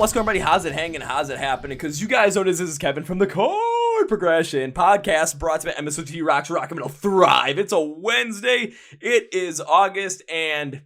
what's going on, everybody? How's it hanging? How's it happening? Because you guys know this is Kevin from the Chord Progression Podcast, brought to you by MSOT Rocks, Rock Metal Thrive. It's a Wednesday. It is August, and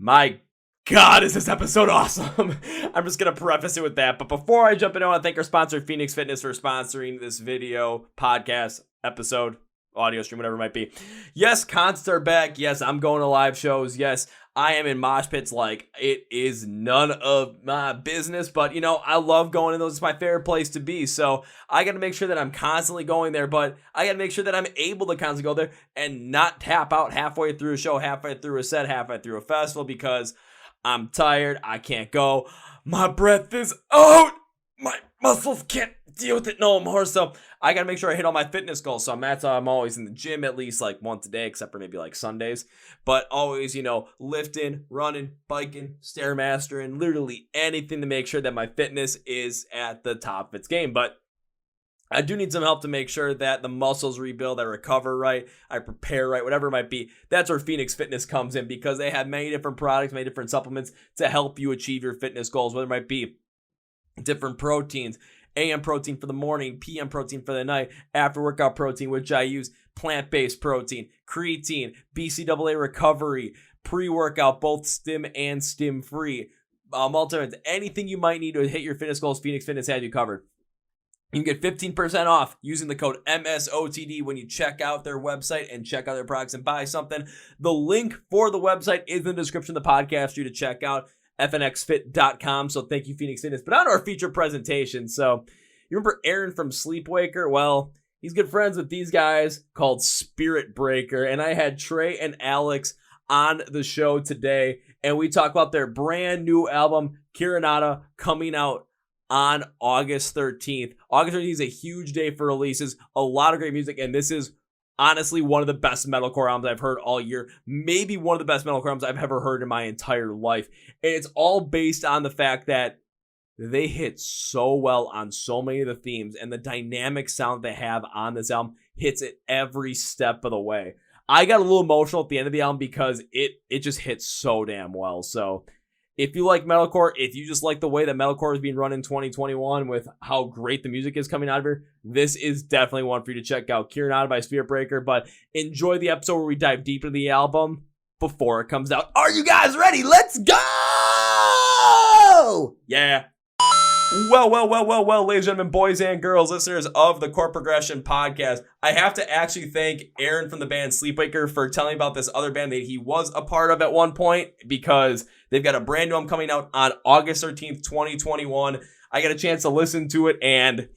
my God, is this episode awesome? I'm just going to preface it with that. But before I jump in, I want to thank our sponsor, Phoenix Fitness, for sponsoring this video, podcast, episode, audio stream, whatever it might be. Yes, concerts are back. Yes, I'm going to live shows. Yes, I am in mosh pits like it is none of my business, but you know, I love going in those. It's my favorite place to be. So I got to make sure that I'm constantly going there, but I got to make sure that I'm able to constantly go there and not tap out halfway through a show, halfway through a set, halfway through a festival because I'm tired. I can't go. My breath is out. My muscles can't deal with it no more. So I got to make sure I hit all my fitness goals. So I'm always in the gym at least like once a day, except for maybe like Sundays, but always, you know, lifting, running, biking, stairmastering, literally anything to make sure that my fitness is at the top of its game. But I do need some help to make sure that the muscles rebuild, I recover right, I prepare right, whatever it might be. That's where Phoenix Fitness comes in because they have many different products, many different supplements to help you achieve your fitness goals, whether it might be different proteins, AM protein for the morning, PM protein for the night, after workout protein, which I use, plant-based protein, creatine, BCAA recovery, pre-workout, both stim and stim-free, multivitamins, anything you might need to hit your fitness goals, Phoenix Fitness has you covered. You can get 15% off using the code MSOTD when you check out their website and check out their products and buy something. The link for the website is in the description of the podcast for you to check out. FNXFit.com. So thank you, Phoenix Fitness. But on our feature presentation, so you remember Aaron from Sleepwaker? Well, he's good friends with these guys called Spirit Breaker, and I had Tre and Alex on the show today, and we talk about their brand new album, Cura Nata, coming out on August 13th. August 13th is a huge day for releases, a lot of great music, and this is honestly one of the best metalcore albums I've heard all year. Maybe one of the best metalcore albums I've ever heard in my entire life. And it's all based on the fact that they hit so well on so many of the themes, and the dynamic sound they have on this album hits it every step of the way. I got a little emotional at the end of the album because it just hits so damn well. So if you like metalcore, if you just like the way that metalcore is being run in 2021 with how great the music is coming out of here, this is definitely one for you to check out. Cura Nata by Spirit Breaker, but enjoy the episode where we dive deep into the album before it comes out. Are you guys ready? Let's go! Yeah. Well, ladies and gentlemen, boys and girls, listeners of the Chord Progression Podcast, I have to actually thank Aaron from the band Sleepwaker for telling me about this other band that he was a part of at one point, because they've got a brand new album coming out on August 13th, 2021. I got a chance to listen to it, and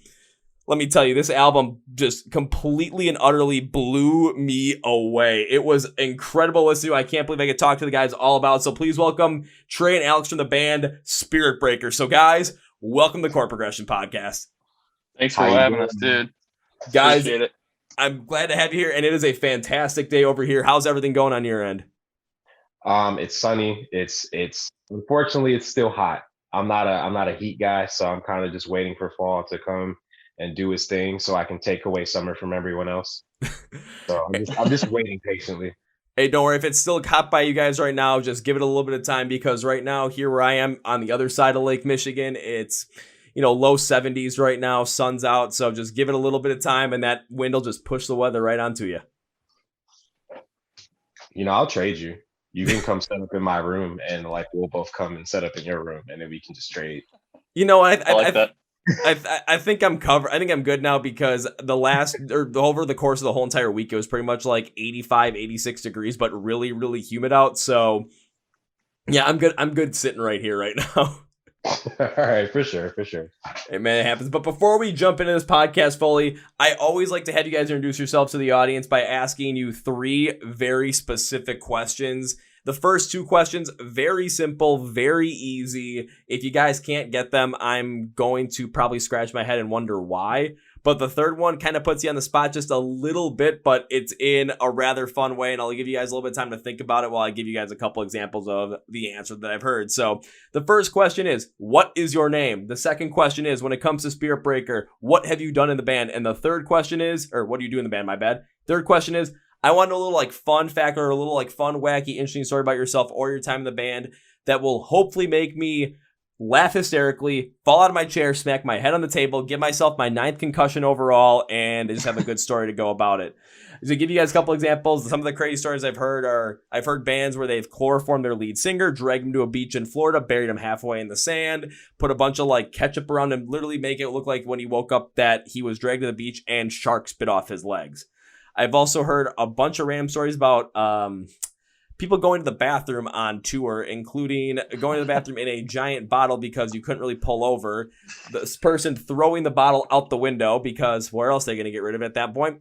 let me tell you, this album just completely and utterly blew me away. It was incredible listening to. I can't believe I could talk to the guys all about it. So please welcome Tre and Alex from the band Spirit Breaker. So guys, welcome to the Chord Progression Podcast. Thanks for having us, dude. Guys, I'm glad to have you here, and it is a fantastic day over here. How's everything going on your end? It's sunny. It's unfortunately it's still hot. I'm not a heat guy, so I'm kind of just waiting for fall to come and do its thing so I can take away summer from everyone else. So I'm just waiting patiently. Hey, don't worry. If it's still hot by you guys right now, just give it a little bit of time, because right now, here where I am on the other side of Lake Michigan, it's, you know, low 70s right now, sun's out, so just give it a little bit of time, and that wind will just push the weather right onto you. You know, I'll trade you. You can come set up in my room, and like we'll both come and set up in your room, and then we can just trade. You know, I like that. I think I'm covered. I think I'm good now, because over the course of the whole entire week, it was pretty much like 85, 86 degrees, but really, really humid out. So yeah, I'm good. I'm good sitting right here right now. All right, for sure. Hey man, it happens. But before we jump into this podcast fully, I always like to have you guys introduce yourselves to the audience by asking you 3 very specific questions. The first 2 questions, very simple, very easy. If you guys can't get them, I'm going to probably scratch my head and wonder why. But the third one kind of puts you on the spot just a little bit, but it's in a rather fun way, and I'll give you guys a little bit of time to think about it while I give you guys a couple examples of the answer that I've heard. So the first question is, what is your name? The second question is, when it comes to Spirit Breaker, what have you done in the band? And the third question is, or what do you do in the band, my bad. Third question is, I want to know a little like fun fact or a little like fun, wacky, interesting story about yourself or your time in the band that will hopefully make me laugh hysterically, fall out of my chair, smack my head on the table, give myself my 9th concussion overall, and just have a good story to go about it. To give you guys a couple examples, some of the crazy stories I've heard are, I've heard bands where they've chloroformed their lead singer, dragged him to a beach in Florida, buried him halfway in the sand, put a bunch of like ketchup around him, literally make it look like when he woke up that he was dragged to the beach and sharks bit off his legs. I've also heard a bunch of random stories about people going to the bathroom on tour, including going to the bathroom in a giant bottle because you couldn't really pull over. This person throwing the bottle out the window because where else are they going to get rid of it at that point?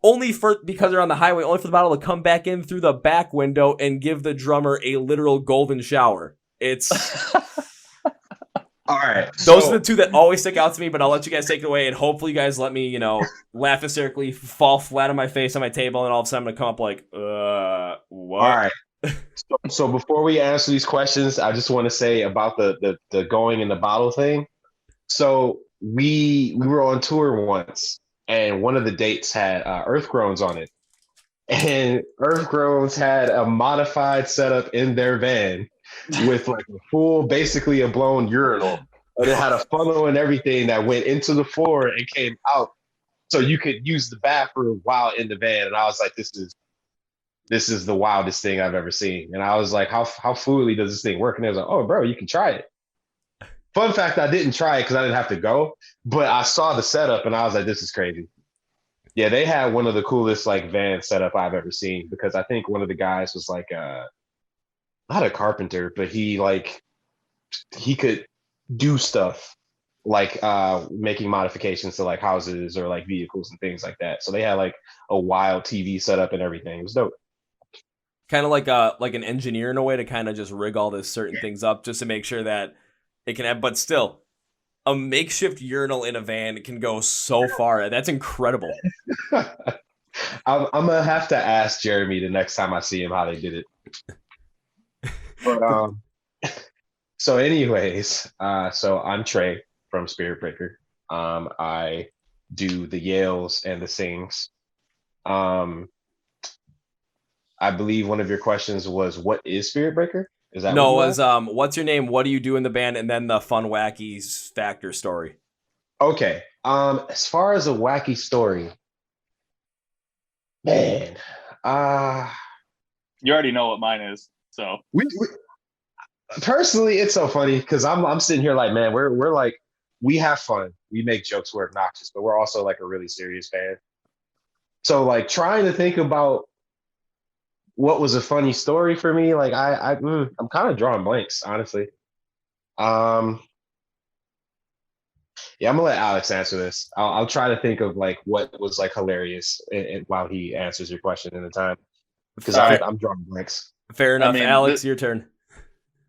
Because they're on the highway, only for the bottle to come back in through the back window and give the drummer a literal golden shower. It's all right. Those are the two that always stick out to me, but I'll let you guys take it away, and hopefully you guys let me, laugh hysterically, fall flat on my face on my table, and all of a sudden I'm gonna come up like, what? All right. So before we answer these questions, I just want to say about the going in the bottle thing. So we were on tour once, and one of the dates had Earth Groans on it. And Earth Groans had a modified setup in their van with like a full, basically a blown urinal. And it had a funnel and everything that went into the floor and came out. So you could use the bathroom while in the van. And I was like, this is the wildest thing I've ever seen. And I was like, how fluidly does this thing work? And they was like, oh, bro, you can try it. Fun fact, I didn't try it because I didn't have to go, but I saw the setup and I was like, this is crazy. Yeah, they had one of the coolest like van setup I've ever seen, because I think one of the guys was like not a carpenter, but he could do stuff like making modifications to like houses or like vehicles and things like that. So they had like a wild TV setup and everything. It was dope. Kind of like an engineer in a way to kind of just rig all this certain things up just to make sure that it can have, but still, a makeshift urinal in a van can go so far. That's incredible. I'm gonna have to ask Jeremy the next time I see him how they did it. But so anyways, so I'm Tre from Spirit Breaker. I do the yells and the sings. I believe one of your questions was, what is Spirit Breaker? Is that no? It was what's your name? What do you do in the band? And then the fun wacky factor story. Okay. As far as a wacky story, man, you already know what mine is. So we personally, it's so funny because I'm sitting here like, man, we're like, we have fun, we make jokes, we're obnoxious, but we're also like a really serious band. So like trying to think about what was a funny story for me, like I'm kind of drawing blanks, honestly. Yeah, I'm gonna let Alex answer this. I'll try to think of like what was like hilarious while he answers your question in the time, because I'm drawing blanks. Fair enough. Alex, your turn.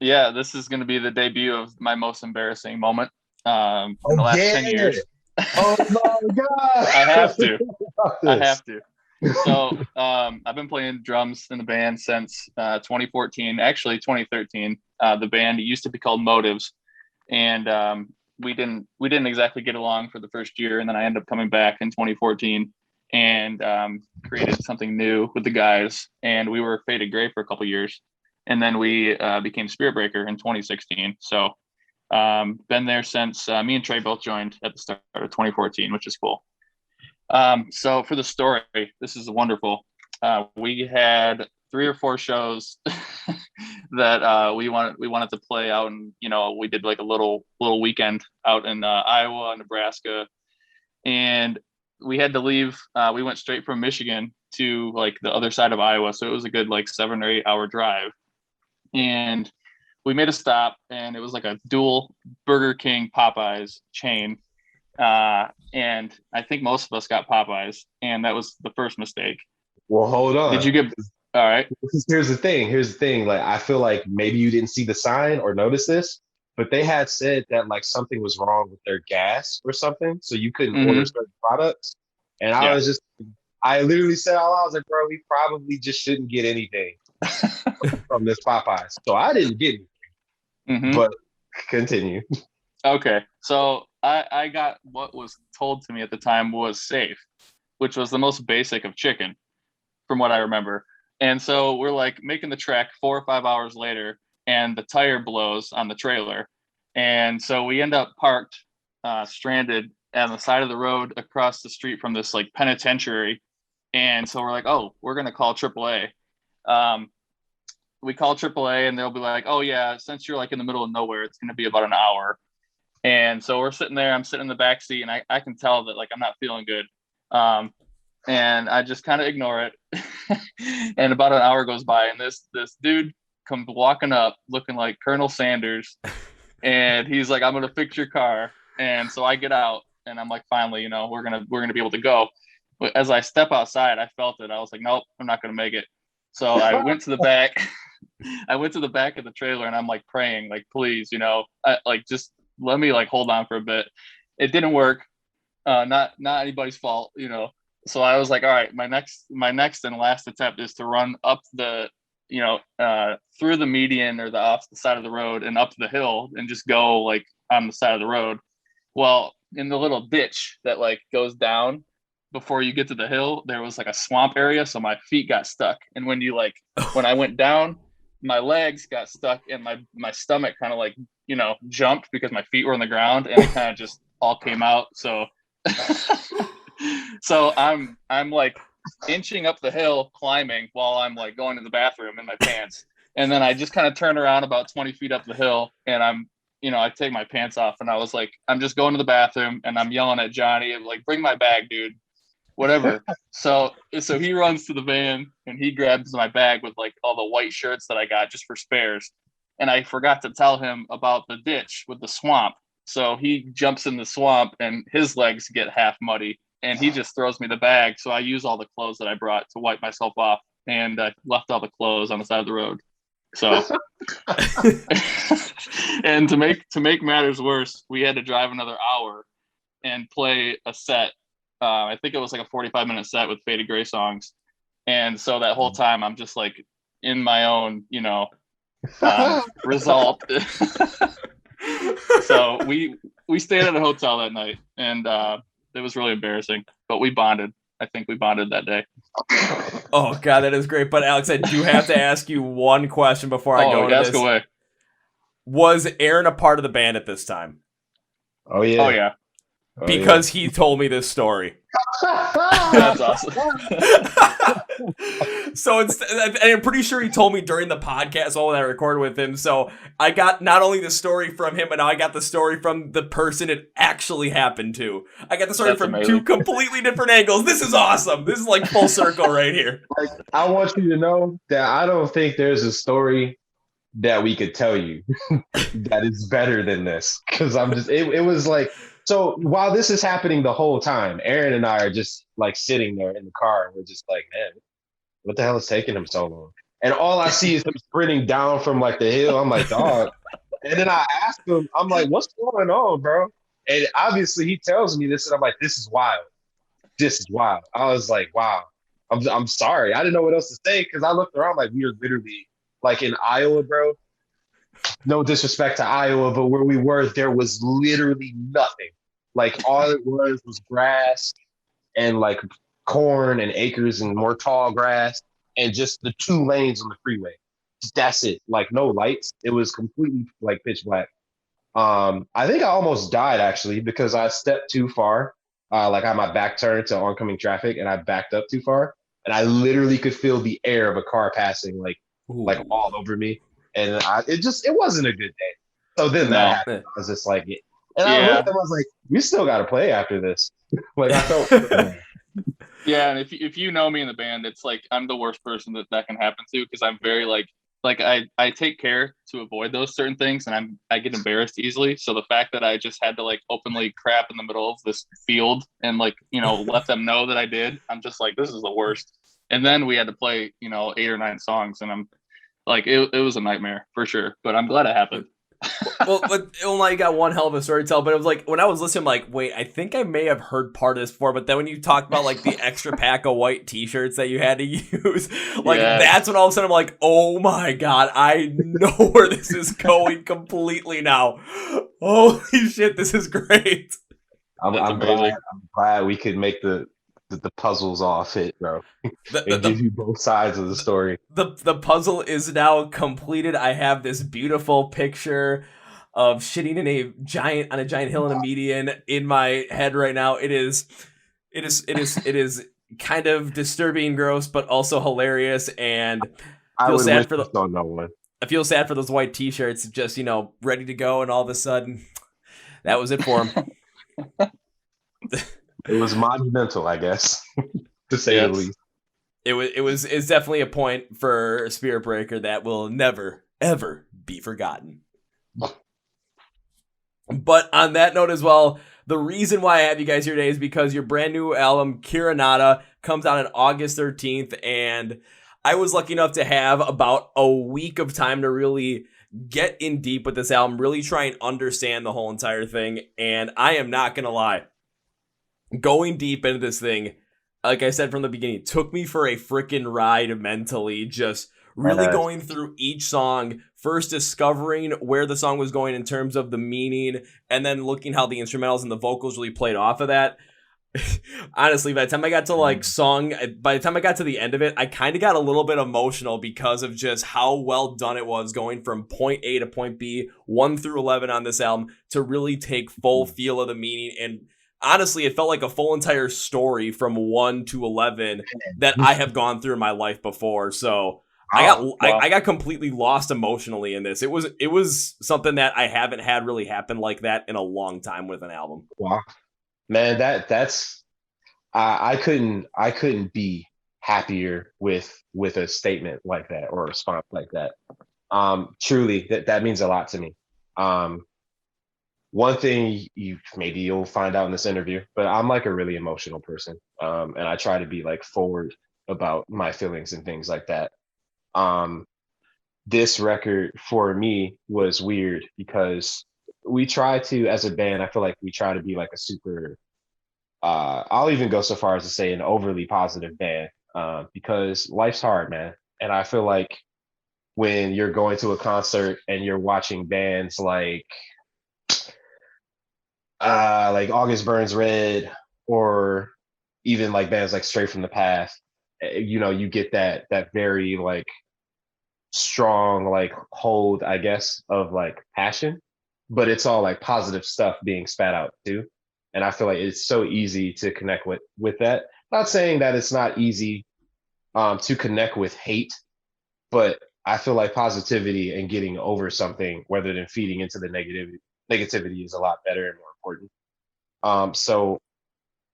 Yeah, this is going to be the debut of my most embarrassing moment in the last 10 years. Oh my God. I have to. So I've been playing drums in the band since 2014, actually 2013. The band used to be called Motives, and we didn't exactly get along for the first year, and then I ended up coming back in 2014 and created something new with the guys, and we were Faded Gray for a couple years, and then we became Spirit Breaker in 2016. So been there since. Me and Tre both joined at the start of 2014, which is cool. So for the story, this is wonderful. We had 3 or 4 shows that we wanted to play out, and we did like a little weekend out in Iowa, Nebraska, and we had to leave. We went straight from Michigan to like the other side of Iowa, so it was a good like 7 or 8 hour drive, and we made a stop, and it was like a dual Burger King Popeyes chain. And I think most of us got Popeyes, and that was the first mistake. Well, hold on. Did you get all right? Here's the thing. Like, I feel like maybe you didn't see the sign or notice this, but they had said that like something was wrong with their gas or something, so you couldn't order certain products. And I literally said out loud, I was like, bro, we probably just shouldn't get anything from this Popeyes. So I didn't get anything, but continue. Okay, so I got what was told to me at the time was safe, which was the most basic of chicken, from what I remember. And so we're like making the trek 4 or 5 hours later, and the tire blows on the trailer. And so we end up parked, stranded on the side of the road across the street from this like penitentiary. And so we're like, oh, we're going to call AAA. We call AAA and they'll be like, oh yeah, since you're like in the middle of nowhere, it's going to be about an hour. And so we're sitting there, I'm sitting in the back seat, and I can tell that like I'm not feeling good. And I just kind of ignore it. And about an hour goes by, and this dude comes walking up looking like Colonel Sanders. And he's like, I'm going to fix your car. And so I get out and I'm like, finally, we're going to be able to go. But as I step outside, I felt it. I was like, nope, I'm not going to make it. So I went to the back. I went to the back of the trailer and I'm like praying, like, please, just let me like hold on for a bit. It didn't work. Not anybody's fault, So I was like, all right, my next and last attempt is to run up the, through the median or the off the side of the road and up the hill and just go like on the side of the road. Well, in the little ditch that like goes down before you get to the hill, there was like a swamp area. So my feet got stuck. And when I went down, my legs got stuck and my stomach kind of like, jumped because my feet were on the ground and it kind of just all came out. So, so I'm like inching up the hill climbing while I'm like going to the bathroom in my pants. And then I just kind of turn around about 20 feet up the hill and I take my pants off and I was like, I'm just going to the bathroom and I'm yelling at Johnny, like, bring my bag, dude, whatever. So he runs to the van and he grabs my bag with like all the white shirts that I got just for spares. And I forgot to tell him about the ditch with the swamp. So he jumps in the swamp and his legs get half muddy and he just throws me the bag. So I use all the clothes that I brought to wipe myself off and I left all the clothes on the side of the road. So, and to make matters worse, we had to drive another hour and play a set. I think it was like a 45-minute set with Faded Gray songs. And so that whole time I'm just like in my own, result. So we stayed at a hotel that night and it was really embarrassing, but we bonded. I think we bonded that day. Oh God, that is great. But Alex, I do have to ask you one question before I go into this. Ask away. Was Aaron a part of the band at this time? Oh yeah. Oh yeah. Because he told me this story. That's awesome. So and I'm pretty sure he told me during the podcast when I recorded with him. So I got not only the story from him, but now I got the story from the person it actually happened to. I got the story from amazing. 2 completely different angles. This is awesome. This is like full circle right here. Like, I want you to know that I don't think there's a story that we could tell you that is better than this. Because it was like, so while this is happening the whole time, Aaron and I are just like sitting there in the car and we're just like, man, what the hell is taking him so long? And all I see is him sprinting down from like the hill. I'm like, dog. And then I ask him, I'm like, what's going on, bro? And obviously he tells me this and I'm like, this is wild. This is wild. I was like, wow, I'm sorry. I didn't know what else to say because I looked around like we were literally like in Iowa, bro. No disrespect to Iowa, but where we were, there was literally nothing. Like all it was grass and like corn and acres and more tall grass and just the 2 lanes on the freeway. That's it. Like no lights. It was completely like pitch black. I think I almost died actually because I stepped too far. Like I had my back turned to oncoming traffic and I backed up too far. And I literally could feel the air of a car passing like all over me. And it wasn't a good day. So then that happened. I was just like, and I looked at him, I was like, we still got to play after this. Like I felt. Yeah, and if you know me in the band, it's like I'm the worst person that can happen to because I'm very like I take care to avoid those certain things and I get embarrassed easily. So the fact that I just had to like openly crap in the middle of this field and like, let them know that I did, I'm just like, this is the worst. And then we had to play, 8 or 9 songs and I'm like, it was a nightmare for sure, but I'm glad it happened. Well, but only got one hell of a story to tell. But it was like when I was listening, I'm like, wait, I think I may have heard part of this before. But then when you talked about like the extra pack of white T-shirts that you had to use, like that's when all of a sudden I'm like, oh my God, I know where this is going completely now. Holy shit, this is great. I'm glad we could make the puzzles all fit, bro. And give you both sides of the story. The puzzle is now completed. I have this beautiful picture of shitting on a giant hill in a median in my head right now. It is kind of disturbing, gross, but also hilarious, and I feel would sad wish for this on no one. I feel sad for those white t-shirts, just, ready to go, and all of a sudden, that was it for them. It was monumental, I guess, to say the least. It's definitely a point for Spirit Breaker that will never, ever be forgotten. But on that note as well, the reason why I have you guys here today is because your brand new album, Cura Nata, comes out on August 13th, and I was lucky enough to have about a week of time to really get in deep with this album, really try and understand the whole entire thing, and I am not going to lie. Going deep into this thing, like I said from the beginning, took me for a freaking ride mentally, just really going through each song, first discovering where the song was going in terms of the meaning, and then looking how the instrumentals and the vocals really played off of that. Honestly, by the time I got to by the time I got to the end of it, I kind of got a little bit emotional because of just how well done it was, going from point A to point B, 1 through 11 on this album, to really take full feel of the meaning. And honestly, it felt like a full entire story from 1 to 11 that I have gone through in my life before. So I got completely lost emotionally in this. It was something that I haven't had really happen like that in a long time with an album. Wow. Man, that's I couldn't be happier with a statement like that or a response like that. Truly, that means a lot to me. One thing you'll find out in this interview, but I'm like a really emotional person, and I try to be like forward about my feelings and things like that. This record for me was weird because we try to, as a band, I feel like we try to be like a super, I'll even go so far as to say an overly positive band, because life's hard, man. And I feel like when you're going to a concert and you're watching bands like August Burns Red, or even like bands like Straight from the Path, you get that very like strong like hold, I guess, of like passion, but it's all like positive stuff being spat out too. And I feel like it's so easy to connect with that. Not saying that it's not easy to connect with hate, but I feel like positivity and getting over something rather than feeding into the negativity is a lot better and more important. So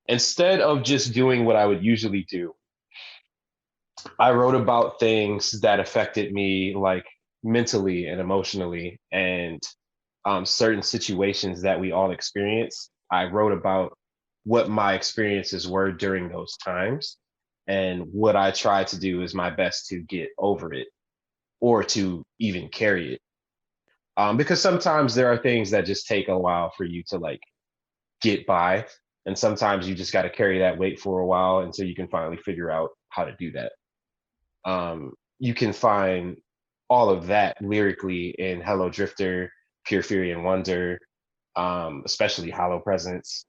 instead of just doing what I would usually do, I wrote about things that affected me like mentally and emotionally, and certain situations that we all experience. I wrote about what my experiences were during those times, and what I tried to do is my best to get over it or to even carry it. Because sometimes there are things that just take a while for you to like get by, and sometimes you just got to carry that weight for a while until you can finally figure out how to do that. You can find all of that lyrically in Hello Drifter, Pure Fury and Wonder, especially Hollow Presence.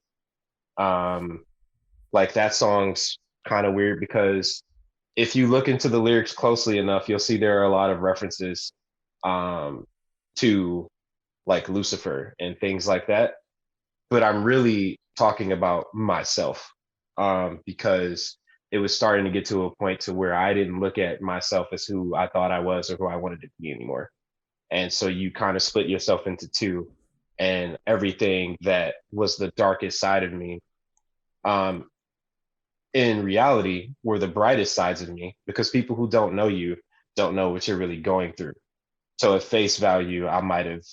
Like that song's kind of weird because if you look into the lyrics closely enough, you'll see there are a lot of references to like Lucifer and things like that. But I'm really talking about myself, because it was starting to get to a point to where I didn't look at myself as who I thought I was or who I wanted to be anymore. And so you kind of split yourself into two, and everything that was the darkest side of me, in reality, were the brightest sides of me, because people who don't know you don't know what you're really going through. So at face value, I might have,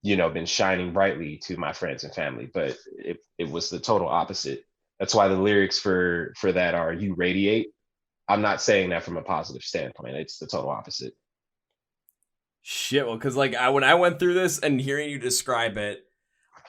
been shining brightly to my friends and family, but it was the total opposite. That's why the lyrics for that are "you radiate." I'm not saying that from a positive standpoint. It's the total opposite. Shit, well, because when I went through this and hearing you describe it,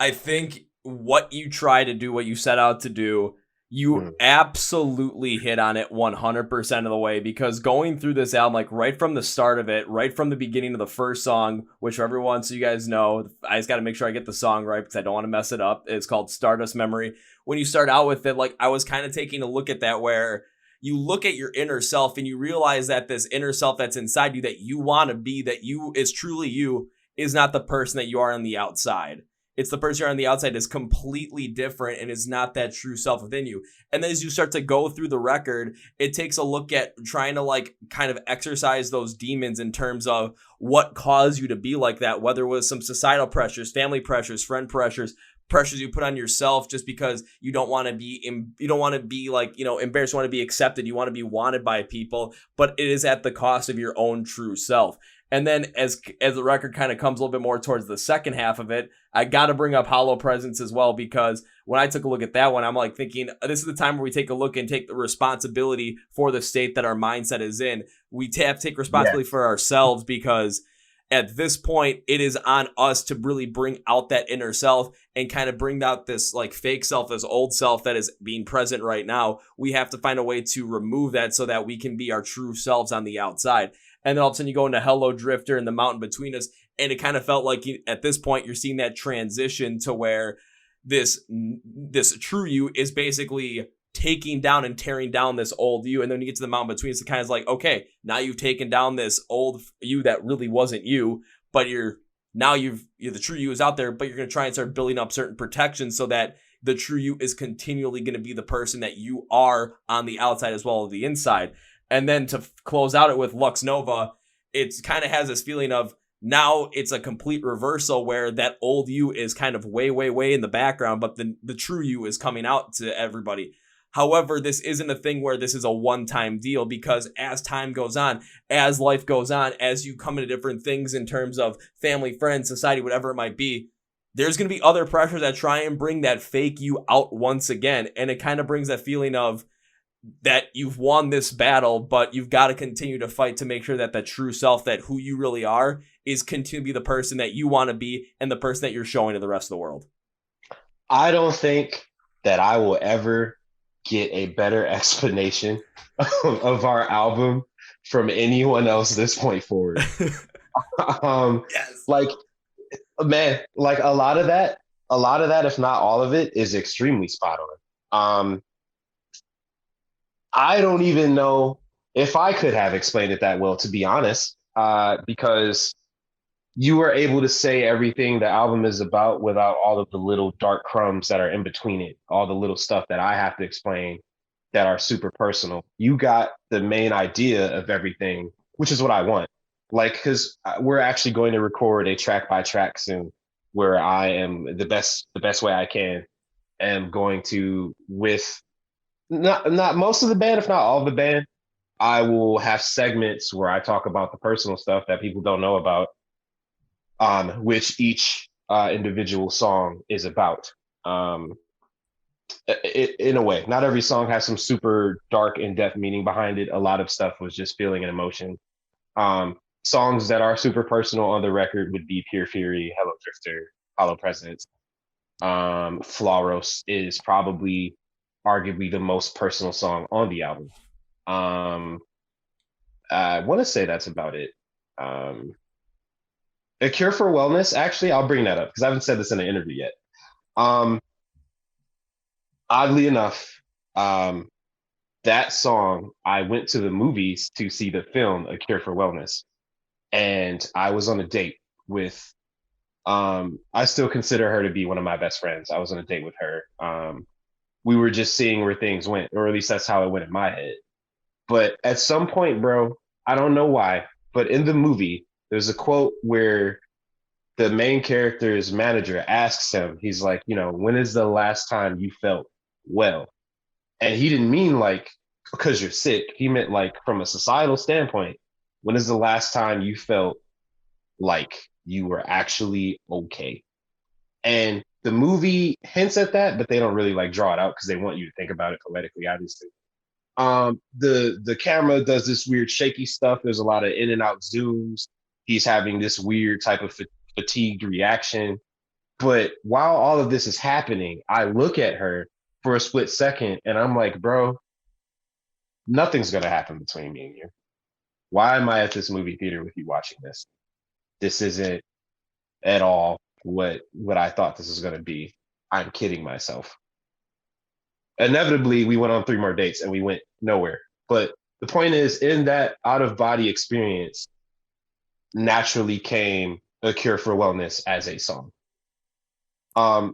I think what you try to do, what you set out to do, you absolutely hit on it 100% of the way, because going through this album, like right from the start of it, right from the beginning of the first song, which for everyone, so you guys know, I just got to make sure I get the song right because I don't want to mess it up. It's called Stardust Memory. When you start out with it, like I was kind of taking a look at that, where you look at your inner self and you realize that this inner self that's inside you that you want to be, that you is truly you, is not the person that you are on the outside. It's the person you're on the outside is completely different and is not that true self within you. And then as you start to go through the record, it takes a look at trying to like kind of exercise those demons in terms of what caused you to be like that, whether it was some societal pressures, family pressures, friend pressures you put on yourself just because you don't want to be like, you know, embarrassed, you want to be accepted, you want to be wanted by people, but it is at the cost of your own true self. And then as the record kind of comes a little bit more towards the second half of it, I got to bring up Hollow Presence as well, because when I took a look at that one, I'm like thinking, this is the time where we take a look and take the responsibility for the state that our mindset is in. We have to take responsibility for ourselves, because at this point, it is on us to really bring out that inner self and kind of bring out this like fake self, this old self that is being present right now. We have to find a way to remove that so that we can be our true selves on the outside. And then all of a sudden you go into Hello Drifter and The Mountain Between Us. And it kind of felt like at this point you're seeing that transition to where this true you is basically taking down and tearing down this old you. And then when you get to The Mountain Between Us, it kind of is like, okay, now you've taken down this old you that really wasn't you, but you're the true you is out there, but you're going to try and start building up certain protections so that the true you is continually going to be the person that you are on the outside as well as the inside. And then to close out it with Lux Nova, it kind of has this feeling of now it's a complete reversal where that old you is kind of way, way, way in the background, but the true you is coming out to everybody. However, this isn't a thing where this is a one-time deal, because as time goes on, as life goes on, as you come into different things in terms of family, friends, society, whatever it might be, there's going to be other pressures that try and bring that fake you out once again. And it kind of brings that feeling of that you've won this battle, but you've got to continue to fight to make sure that the true self, that who you really are, is continue to be the person that you want to be and the person that you're showing to the rest of the world. I don't think that I will ever get a better explanation of our album from anyone else this point forward. Yes. Like, man, like a lot of that, if not all of it, is extremely spot on. I don't even know if I could have explained it that well, to be honest, because you were able to say everything the album is about without all of the little dark crumbs that are in between it, all the little stuff that I have to explain that are super personal. You got the main idea of everything, which is what I want. Like, because we're actually going to record a track by track soon, where I am the best way I can, am going to, with not most of the band, if not all of the band, I will have segments where I talk about the personal stuff that people don't know about, which each individual song is about. In a way, not every song has some super dark, in-depth meaning behind it. A lot of stuff was just feeling and emotion. Songs that are super personal on the record would be Pure Fury, Hello Drifter, Hollow Presence. Floros is probably arguably the most personal song on the album. I want to say that's about it. A Cure for Wellness, actually, I'll bring that up because I haven't said this in an interview yet. Oddly enough, that song, I went to the movies to see the film A Cure for Wellness, and I was on a date with, I still consider her to be one of my best friends. I was on a date with her. We were just seeing where things went, or at least that's how it went in my head. But at some point, bro, I don't know why, but in the movie, there's a quote where the main character's manager asks him, he's like, you know, when is the last time you felt well? And he didn't mean like because you're sick. He meant like from a societal standpoint, when is the last time you felt like you were actually okay? And the movie hints at that, but they don't really like draw it out because they want you to think about it poetically, obviously. The camera does this weird shaky stuff. There's a lot of in and out zooms. He's having this weird type of fatigued reaction. But while all of this is happening, I look at her for a split second and I'm like, bro, nothing's going to happen between me and you. Why am I at this movie theater with you watching this? This isn't at all what I thought this was going to be. I'm kidding myself. Inevitably, we went on 3 more dates and we went nowhere. But the point is, in that out-of-body experience, naturally came A Cure for Wellness as a song.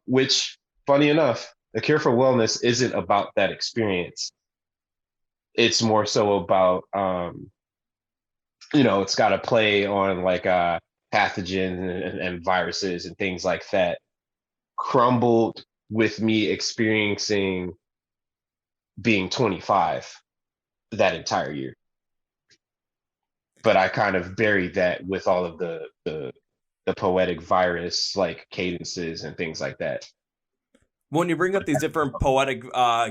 Which, funny enough, A Cure for Wellness isn't about that experience. It's more so about, it's got to play on like pathogens and viruses and things like that, crumbled with me experiencing being 25 that entire year. But I kind of buried that with all of the poetic virus like cadences and things like that. When you bring up these different poetic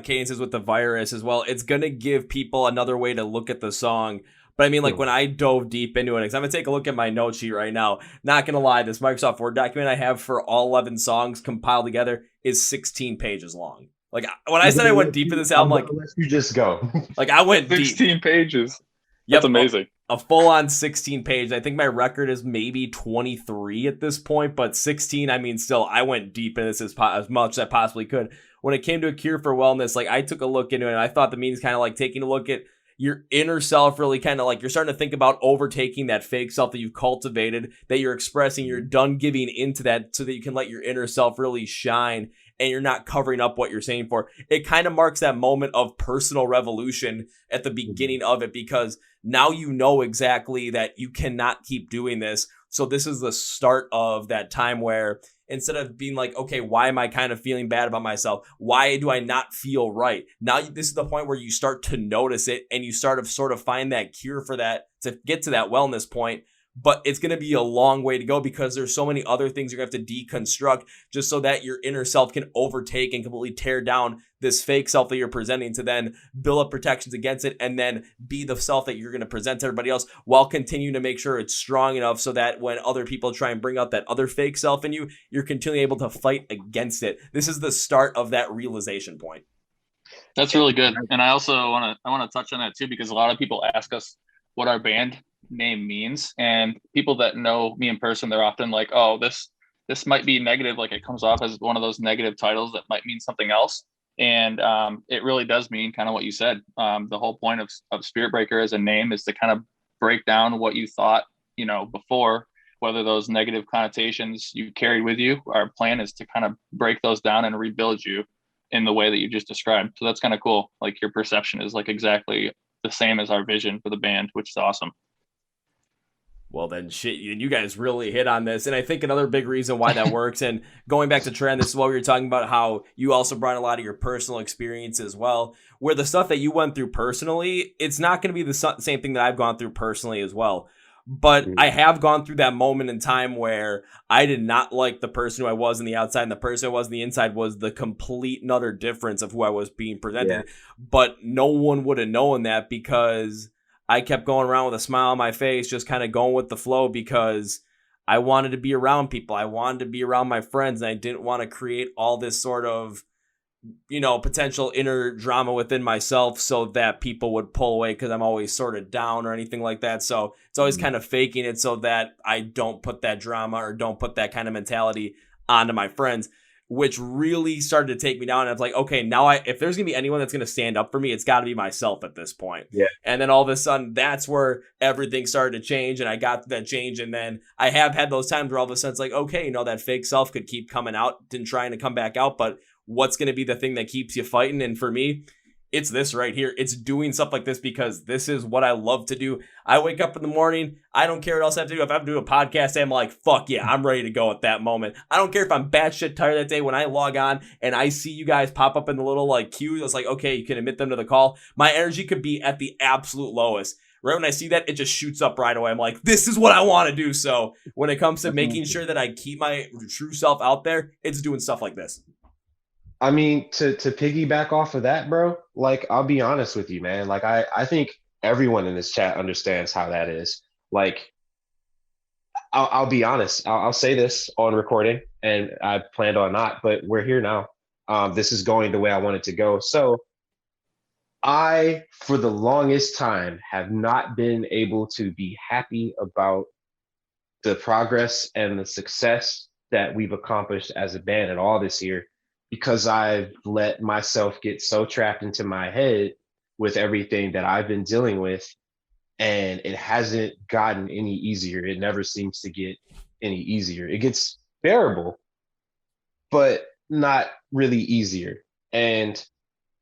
cadences with the virus as well, it's going to give people another way to look at the song. But I mean, like when I dove deep into it, because I'm going to take a look at my note sheet right now. Not going to lie, this Microsoft Word document I have for all 11 songs compiled together is 16 pages long. Like when I said I went deep in this album, like you just go. Like I went 16 deep. pages. That's amazing. A full-on 16 page. I think my record is maybe 23 at this point, but 16, I mean, still, I went deep in this as much as I possibly could. When it came to A Cure for Wellness, like I took a look into it, and I thought the meaning's kind of like taking a look at your inner self, really kind of like you're starting to think about overtaking that fake self that you've cultivated, that you're expressing, you're done giving into that so that you can let your inner self really shine, and you're not covering up what you're saying for. It kind of marks that moment of personal revolution at the beginning of it, because now you know exactly that you cannot keep doing this. So this is the start of that time where instead of being like, okay, why am I kind of feeling bad about myself? Why do I not feel right? Now this is the point where you start to notice it and you start to sort of find that cure for that to get to that wellness point. But it's going to be a long way to go because there's so many other things you're going to have to deconstruct just so that your inner self can overtake and completely tear down this fake self that you're presenting to then build up protections against it and then be the self that you're going to present to everybody else while continuing to make sure it's strong enough so that when other people try and bring out that other fake self in you, you're continually able to fight against it. This is the start of that realization point. That's really good. And I also want to touch on that too, because a lot of people ask us what our band name means, and people that know me in person, they're often like, oh, this might be negative, like it comes off as one of those negative titles that might mean something else, and it really does mean kind of what you said. The whole point of Spirit Breaker as a name is to kind of break down what you thought before, whether those negative connotations you carried with you. Our plan is to kind of break those down and rebuild you in the way that you just described. So that's kind of cool. Like your perception is like exactly the same as our vision for the band, which is awesome. Well, then shit, you guys really hit on this. And I think another big reason why that works, and going back to Tre, this is what we were talking about, how you also brought a lot of your personal experience as well, where the stuff that you went through personally, it's not going to be the same thing that I've gone through personally as well. But I have gone through that moment in time where I did not like the person who I was on the outside, and the person who I was on the inside was the complete and utter difference of who I was being presented. Yeah. But no one would have known that because I kept going around with a smile on my face, just kind of going with the flow because I wanted to be around people. I wanted to be around my friends, and I didn't want to create all this sort of, potential inner drama within myself so that people would pull away because I'm always sort of down or anything like that. So it's always kind of faking it so that I don't put that drama or don't put that kind of mentality onto my friends, which really started to take me down. And I was like, okay, now if there's going to be anyone that's going to stand up for me, it's got to be myself at this point. Yeah. And then all of a sudden, that's where everything started to change, and I got that change. And then I have had those times where all of a sudden it's like, okay, that fake self could keep coming out and trying to come back out, but what's going to be the thing that keeps you fighting? And for me, it's this right here. It's doing stuff like this because this is what I love to do. I wake up in the morning. I don't care what else I have to do. If I have to do a podcast, I'm like, fuck yeah, I'm ready to go at that moment. I don't care if I'm batshit tired that day. When I log on and I see you guys pop up in the little queue, it's like, okay, you can admit them to the call. My energy could be at the absolute lowest. Right when I see that, it just shoots up right away. I'm like, this is what I want to do. So when it comes to making sure that I keep my true self out there, it's doing stuff like this. I mean, to piggyback off of that, bro, I'll be honest with you, man. I think everyone in this chat understands how that is. I'll be honest. I'll say this on recording, and I planned on not, but we're here now. This is going the way I want it to go. So I, for the longest time, have not been able to be happy about the progress and the success that we've accomplished as a band and all this year, because I've let myself get so trapped into my head with everything that I've been dealing with, and it hasn't gotten any easier. It never seems to get any easier. It gets bearable, but not really easier. And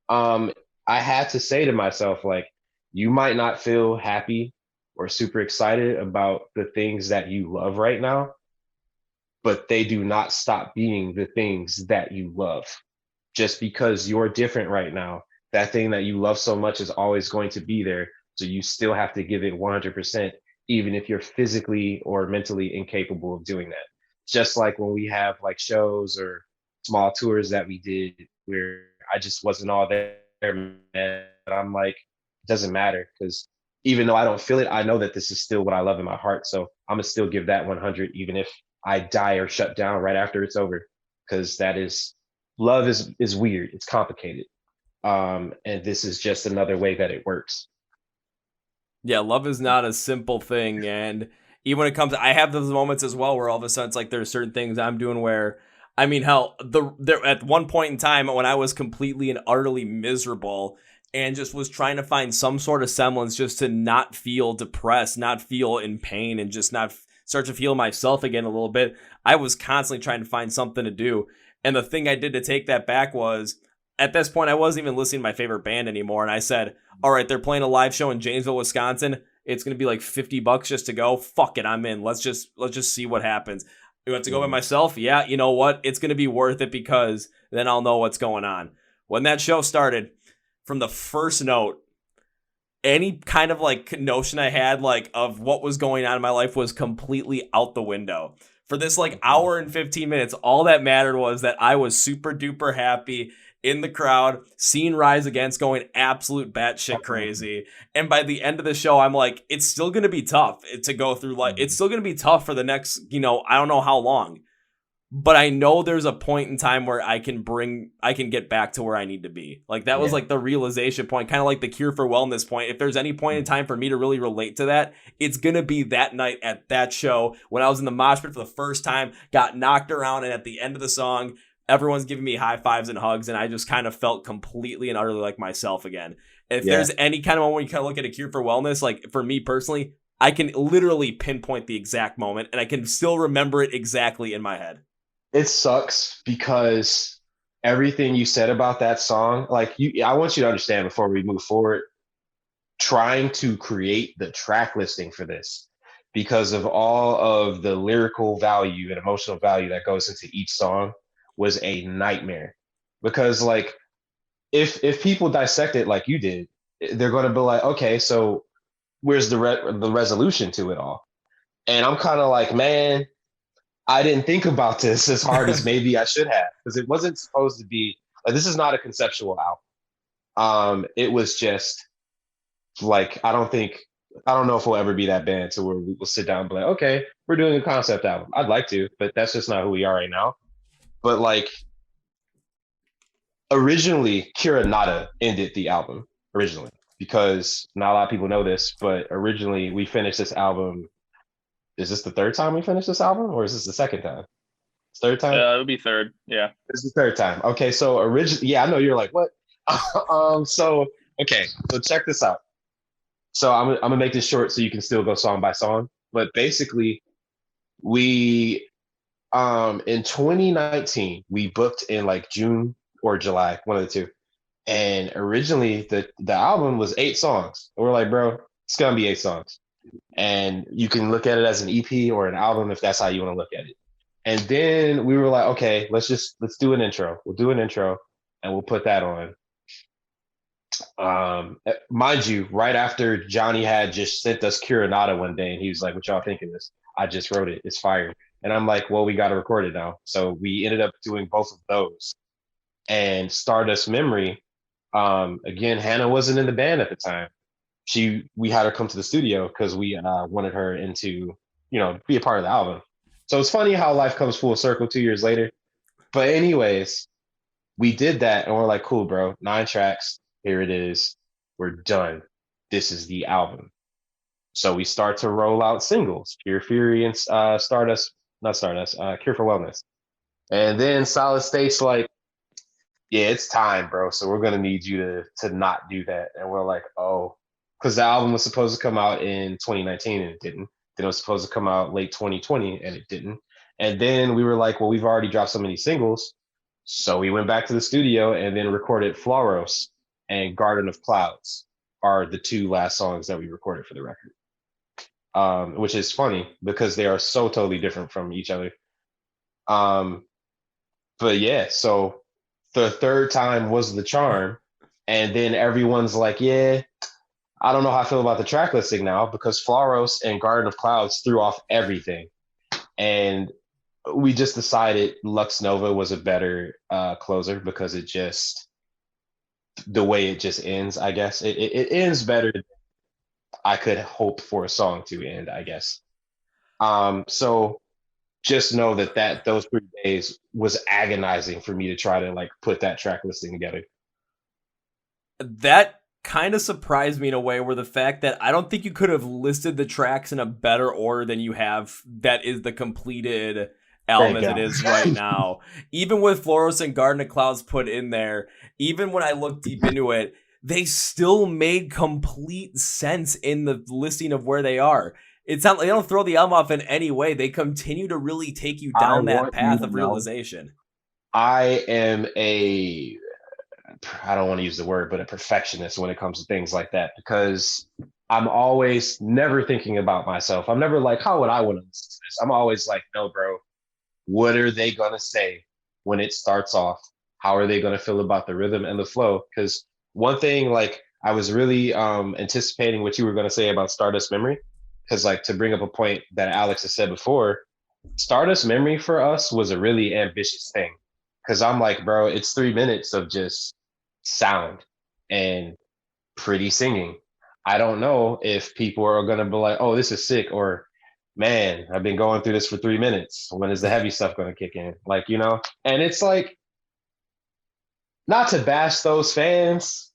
I had to say to myself, like, you might not feel happy or super excited about the things that you love right now, but they do not stop being the things that you love. Just because you're different right now, that thing that you love so much is always going to be there. So you still have to give it 100%, even if you're physically or mentally incapable of doing that. Just like when we have like shows or small tours that we did where I just wasn't all there, man. But I'm like, it doesn't matter because even though I don't feel it, I know that this is still what I love in my heart. So I'm gonna still give that 100, even if I die or shut down right after it's over, because that is love is weird. It's complicated. And this is just another way that it works. Yeah, love is not a simple thing. And even when it comes, I have those moments as well where all of a sudden it's like there's certain things I'm doing where, I mean, hell, there at one point in time when I was completely and utterly miserable and just was trying to find some sort of semblance just to not feel depressed, not feel in pain, and just not start to feel myself again a little bit, I was constantly trying to find something to do. And the thing I did to take that back was, at this point, I wasn't even listening to my favorite band anymore. And I said, all right, they're playing a live show in Janesville, Wisconsin. It's going to be like $50 just to go. Fuck it, I'm in. Let's just see what happens. You have to go by myself? Yeah, you know what? It's going to be worth it because then I'll know what's going on. When that show started, from the first note, any kind of like notion I had like of what was going on in my life was completely out the window. For this like hour and 15 minutes, all that mattered was that I was super duper happy in the crowd, seeing Rise Against going absolute batshit crazy. And by the end of the show, I'm like, it's still going to be tough to go through. Like, it's still going to be tough for the next, I don't know how long. But I know there's a point in time where I can get back to where I need to be. Like, that was like the realization point, kind of like the Cure for Wellness point. If there's any point in time for me to really relate to that, it's going to be that night at that show when I was in the mosh pit for the first time, got knocked around, and at the end of the song, everyone's giving me high fives and hugs, and I just kind of felt completely and utterly like myself again. If there's any kind of moment where you kind of look at a Cure for Wellness, like for me personally, I can literally pinpoint the exact moment, and I can still remember it exactly in my head. It sucks because everything you said about that song, like I want you to understand before we move forward, trying to create the track listing for this because of all of the lyrical value and emotional value that goes into each song was a nightmare. Because like if people dissect it like you did, they're going to be like, okay, so where's the resolution to it all? And I'm kind of like, man, I didn't think about this as hard as maybe I should have, because it wasn't supposed to be like, this is not a conceptual album. It was just like, I don't know if we'll ever be that band to where we'll sit down and be like, okay, we're doing a concept album. I'd like to, but that's just not who we are right now. But like originally Cura Nata ended the album originally, because not a lot of people know this, but originally we finished this album. Is this the third time we finished this album, or is this the second time? Third time? It'll be third. Yeah. This is the third time. Okay, so originally, I know you're like, what? So check this out. So I'm gonna make this short so you can still go song by song. But basically, we in 2019 we booked in like June or July, one of the two. And originally the album was 8 songs. And we're like, bro, it's gonna be 8 songs. And you can look at it as an EP or an album if that's how you want to look at it. And then we were like, okay, let's do an intro. We'll do an intro and we'll put that on. Mind you, right after Johnny had just sent us Cura Nata one day and he was like, what y'all think of this? I just wrote it. It's fire. And I'm like, well, we got to record it now. So we ended up doing both of those. And Stardust Memory, again, Hannah wasn't in the band at the time. We had her come to the studio because we wanted her into, be a part of the album. So it's funny how life comes full circle 2 years later. But anyways, we did that and we're like, cool, bro, 9 tracks. Here it is. We're done. This is the album. So we start to roll out singles, Pure Fury and Cure for Wellness. And then Solid State's like, yeah, it's time, bro. So we're going to need you to not do that. And we're like, oh, because the album was supposed to come out in 2019 and it didn't. Then it was supposed to come out late 2020, and it didn't. And then we were like, well, we've already dropped so many singles. So we went back to the studio and then recorded Floros and Garden of Clouds are the two last songs that we recorded for the record. Which is funny because they are so totally different from each other. But yeah, so the third time was the charm. And then everyone's like, yeah, I don't know how I feel about the track listing now because Floros and Garden of Clouds threw off everything. And we just decided Lux Nova was a better closer because it just, the way it just ends, I guess. It ends better than I could hope for a song to end, I guess. So just know that those 3 days was agonizing for me to try to like put that track listing together. That kind of surprised me in a way where the fact that I don't think you could have listed the tracks in a better order than you have that is the completed album as it is right now. Even with Floros and Garden of Clouds put in there, even when I look deep into it, they still made complete sense in the listing of where they are. It's not, they don't throw the album off in any way. They continue to really take you down that path of realization. I am I don't want to use the word, but a perfectionist when it comes to things like that, because I'm always never thinking about myself. I'm never like, how would I want to listen to this? I'm always like, no, bro, what are they going to say when it starts off? How are they going to feel about the rhythm and the flow? Because one thing, like, I was really anticipating what you were going to say about Stardust Memory, because like to bring up a point that Alex has said before, Stardust Memory for us was a really ambitious thing. Because I'm like, bro, it's 3 minutes of just sound and pretty singing. I don't know if people are going to be like, oh, this is sick, or man, I've been going through this for 3 minutes. When is the heavy stuff going to kick in? Like, you know, and it's like, not to bash those fans,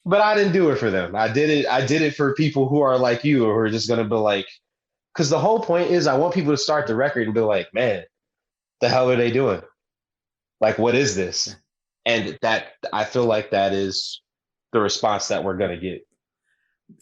but I didn't do it for them. I did it for people who are like you, who are just going to be like, because the whole point is I want people to start the record and be like, man, the hell are they doing? Like, what is this? And that, I feel like that is the response that we're going to get.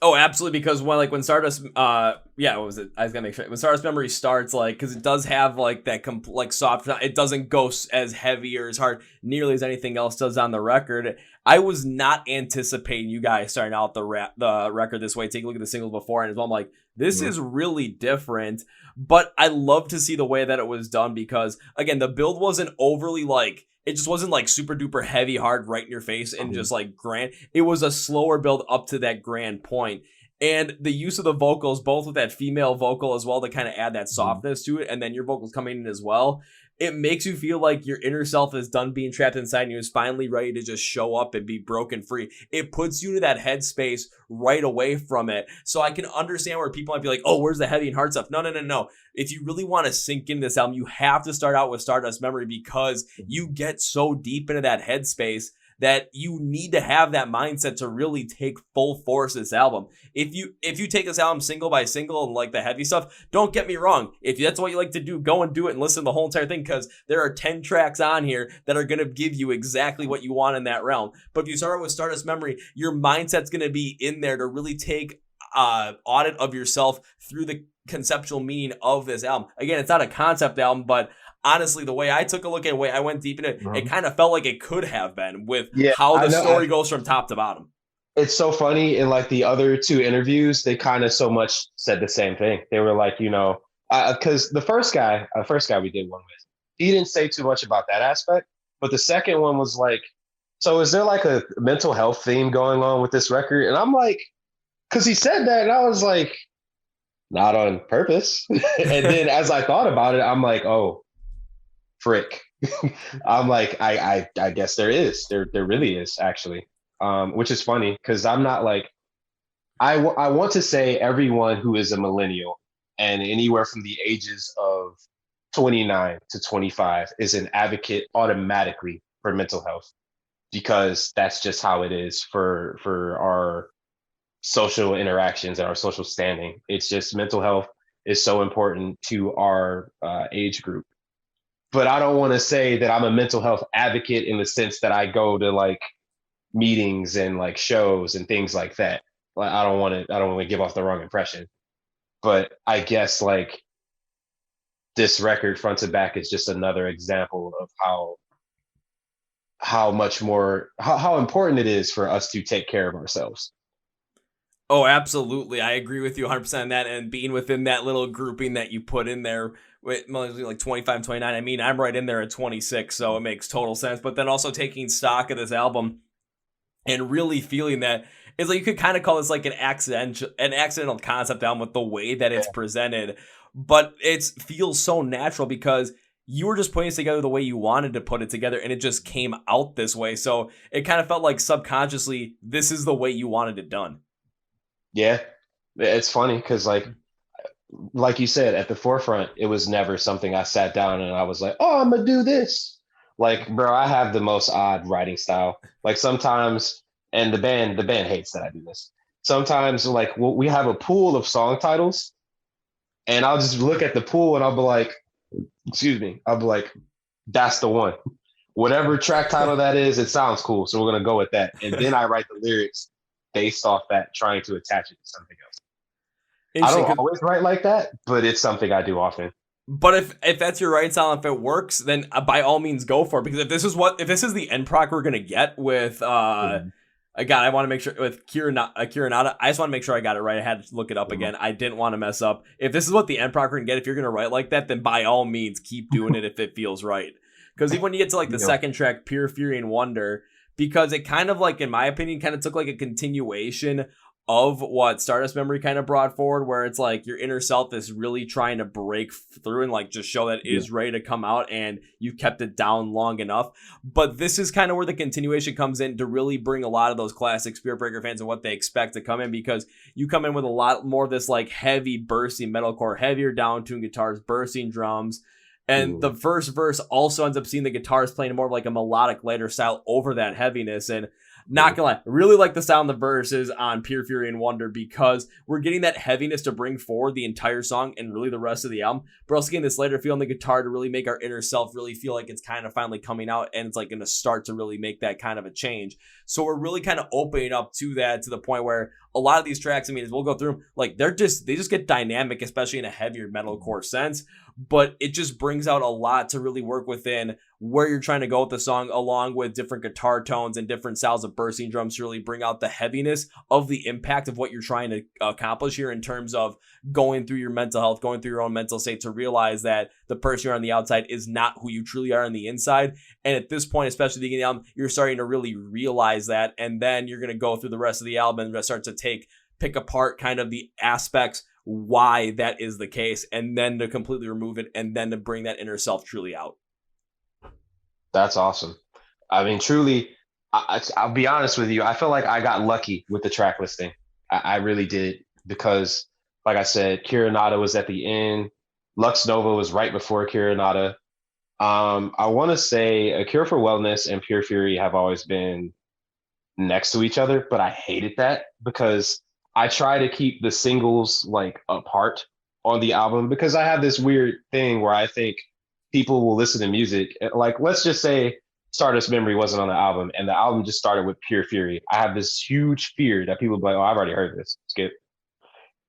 Oh, absolutely. Because when Stardust, what was it? I was gonna make sure when Stardust Memory starts, like, because it does have like that like soft. It doesn't go as heavy or as hard nearly as anything else does on the record. I was not anticipating you guys starting out the record this way. Take a look at the singles before, and as well, I'm like, this is really different. But I love to see the way that it was done because, again, the build wasn't overly like. It just wasn't like super duper heavy, hard, right in your face and just like grand. It was a slower build up to that grand point. And the use of the vocals, both with that female vocal as well to kind of add that softness to it, and then your vocals coming in as well, it makes you feel like your inner self is done being trapped inside and you're finally ready to just show up and be broken free. It puts you to that headspace right away from it. So I can understand where people might be like, oh, where's the heavy and hard stuff? No. If you really want to sink in this album, you have to start out with Stardust Memory because you get so deep into that headspace that you need to have that mindset to really take full force this album. If you take this album single by single and like the heavy stuff, don't get me wrong. If that's what you like to do, go and do it and listen to the whole entire thing because there are 10 tracks on here that are going to give you exactly what you want in that realm. But if you start with Stardust Memory, your mindset's going to be in there to really take audit of yourself through the conceptual meaning of this album. Again, it's not a concept album, but honestly, the way I took a look at it, the way I went deep in it, it kind of felt like it could have been with how the story goes from top to bottom. It's so funny. In like the other 2 interviews, they kind of so much said the same thing. They were like, you know, because the first guy we did one with, he didn't say too much about that aspect. But the second one was like, so is there like a mental health theme going on with this record? And I'm like, because he said that, and I was like, not on purpose. And then as I thought about it, I'm like, oh, frick. I'm like, I guess there really is actually, which is funny because I'm not like, I want to say everyone who is a millennial and anywhere from the ages of 29 to 25 is an advocate automatically for mental health because that's just how it is for our social interactions and our social standing. It's just mental health is so important to our age group. But I don't want to say that I'm a mental health advocate in the sense that I go to like meetings and like shows and things like that. Like I don't want to give off the wrong impression. But I guess like this record front to back is just another example of how much more how important it is for us to take care of ourselves. Oh, absolutely. I agree with you 100% on that. And being within that little grouping that you put in there with mostly like 25, 29, I mean, I'm right in there at 26, so it makes total sense. But then also taking stock of this album and really feeling that it's like you could kind of call this like an accidental concept album with the way that it's presented, but it feels so natural because you were just putting it together the way you wanted to put it together, and it just came out this way. So it kind of felt like subconsciously, this is the way you wanted it done. Yeah, it's funny because like you said, at the forefront, it was never something I sat down and I was like, oh, I'm gonna do this. Like, bro, I have the most odd writing style. Like sometimes, and the band hates that I do this. Sometimes, like we have a pool of song titles, and I'll just look at the pool and I'll be like, excuse me, I'll be like, that's the one. Whatever track title that is, it sounds cool, so we're gonna go with that. And then I write the lyrics based off that, trying to attach it to something else. I don't always write like that, but it's something I do often. But if that's your writing style, if it works, then by all means go for it. Because if this is the end proc we're gonna get with again, I want to make sure with Cura Nata, I just want to make sure I got it right. I had to look it up again. I didn't want to mess up. If this is what the end proc we're gonna get, if you're gonna write like that, then by all means keep doing it if it feels right. Because even when you get to like the second track, Pure Fury and Wonder, because it kind of like, in my opinion, kind of took like a continuation of what Stardust Memory kind of brought forward, where it's like your inner self is really trying to break through and like just show that it is ready to come out, and you kept it down long enough. But this is kind of where the continuation comes in to really bring a lot of those classic Spirit Breaker fans and what they expect to come in, because you come in with a lot more of this like heavy bursting metalcore, heavier down-tuned guitars, bursting drums. And the first verse also ends up seeing the guitars playing more of like a melodic, lighter style over that heaviness. And not gonna lie, really like the sound of the verses on Pure Fury and Wonder, because we're getting that heaviness to bring forward the entire song and really the rest of the album. But also getting this lighter feel on the guitar to really make our inner self really feel like it's kind of finally coming out, and it's like gonna start to really make that kind of a change. So we're really kind of opening up to that, to the point where a lot of these tracks, I mean, as we'll go through them, like they just get dynamic, especially in a heavier metalcore sense. But it just brings out a lot to really work within where you're trying to go with the song, along with different guitar tones and different styles of bursting drums to really bring out the heaviness of the impact of what you're trying to accomplish here, in terms of going through your mental health, going through your own mental state, to realize that the person you're on the outside is not who you truly are on the inside. And at this point, especially at the beginning of the album, you're starting to really realize that. And then you're going to go through the rest of the album and start to pick apart kind of the aspects why that is the case, and then to completely remove it, and then to bring that inner self truly out. That's awesome. I mean, truly, I'll be honest with you. I feel like I got lucky with the track listing. I really did, because, like I said, Cura Nata was at the end. Lux Nova was right before Cura Nata. I want to say A Cure for Wellness and Pure Fury have always been next to each other, but I hated that, because I try to keep the singles like apart on the album, because I have this weird thing where I think people will listen to music. Like, let's just say Stardust Memory wasn't on the album and the album just started with Pure Fury. I have this huge fear that people will be like, oh, I've already heard this, skip.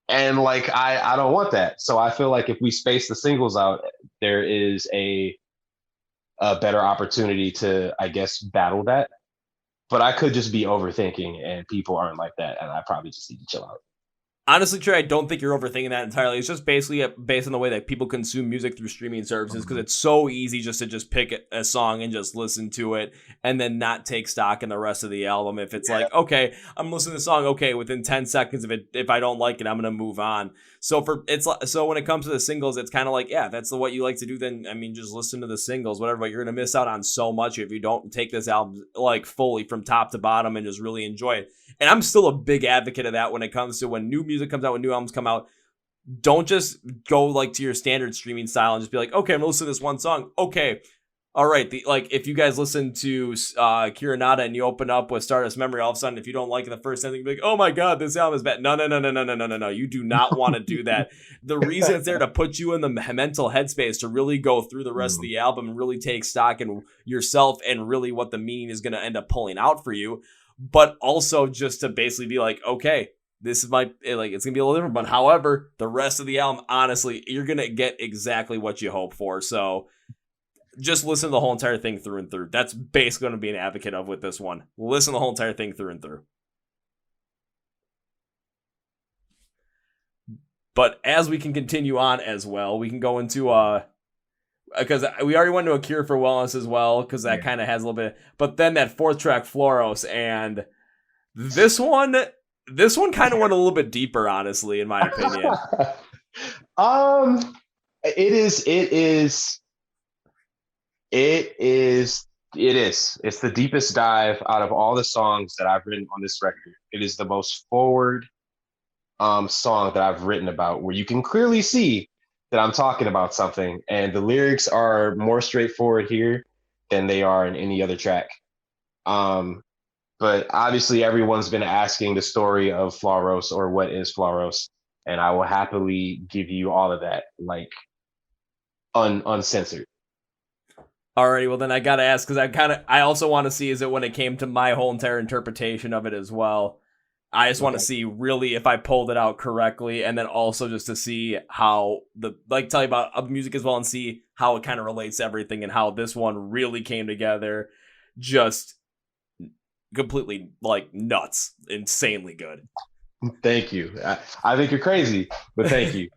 And like, I don't want that. So I feel like if we space the singles out, there is a better opportunity to, I guess, battle that. But I could just be overthinking, and people aren't like that, and I probably just need to chill out. Honestly, Trey, I don't think you're overthinking that entirely. It's just basically based on the way that people consume music through streaming services, because it's so easy just to pick a song and just listen to it, and then not take stock in the rest of the album. If it's like, okay, I'm listening to the song, okay, within 10 seconds of it, if I don't like it, I'm gonna move on. So when it comes to the singles, it's kind of like, yeah, if that's what you like to do, then I mean, just listen to the singles, whatever. But you're gonna miss out on so much if you don't take this album like fully from top to bottom and just really enjoy it. And I'm still a big advocate of that when it comes to when new music comes out, when new albums come out. Don't just go like to your standard streaming style and just be like, okay, I'm gonna listen to this one song. Okay, all right. If you guys listen to Cura Nata and you open up with Stardust Memory, all of a sudden, if you don't like it the first time, you'll be like, oh my God, this album is bad. No. You do not want to do that. The reason it's there to put you in the mental headspace to really go through the rest of the album and really take stock in yourself and really what the meaning is going to end up pulling out for you. But also just to basically be like, okay, this might like it's gonna be a little different. But however, the rest of the album, honestly, you're gonna get exactly what you hope for. So just listen to the whole entire thing through and through. That's basically going to be an advocate of with this one. Listen to the whole entire thing through and through. But as we can continue on as well, we can go into because we already went to A Cure for Wellness as well, because that kind of has a little bit. But then that fourth track, Floros, and this one kind of went a little bit deeper, honestly, in my opinion. It is. It's the deepest dive out of all the songs that I've written on this record. It is the most forward song that I've written about, where you can clearly see that I'm talking about something, and the lyrics are more straightforward here than they are in any other track. But obviously everyone's been asking the story of Floros, or what is Floros, and I will happily give you all of that, like uncensored. Alrighty, well then I gotta ask, because I also want to see, is it when it came to my whole entire interpretation of it as well. I just want to see really if I pulled it out correctly, and then also just to see how tell you about music as well, and see how it kind of relates to everything, and how this one really came together, just completely like nuts, insanely good. Thank you. I think you're crazy, but thank you.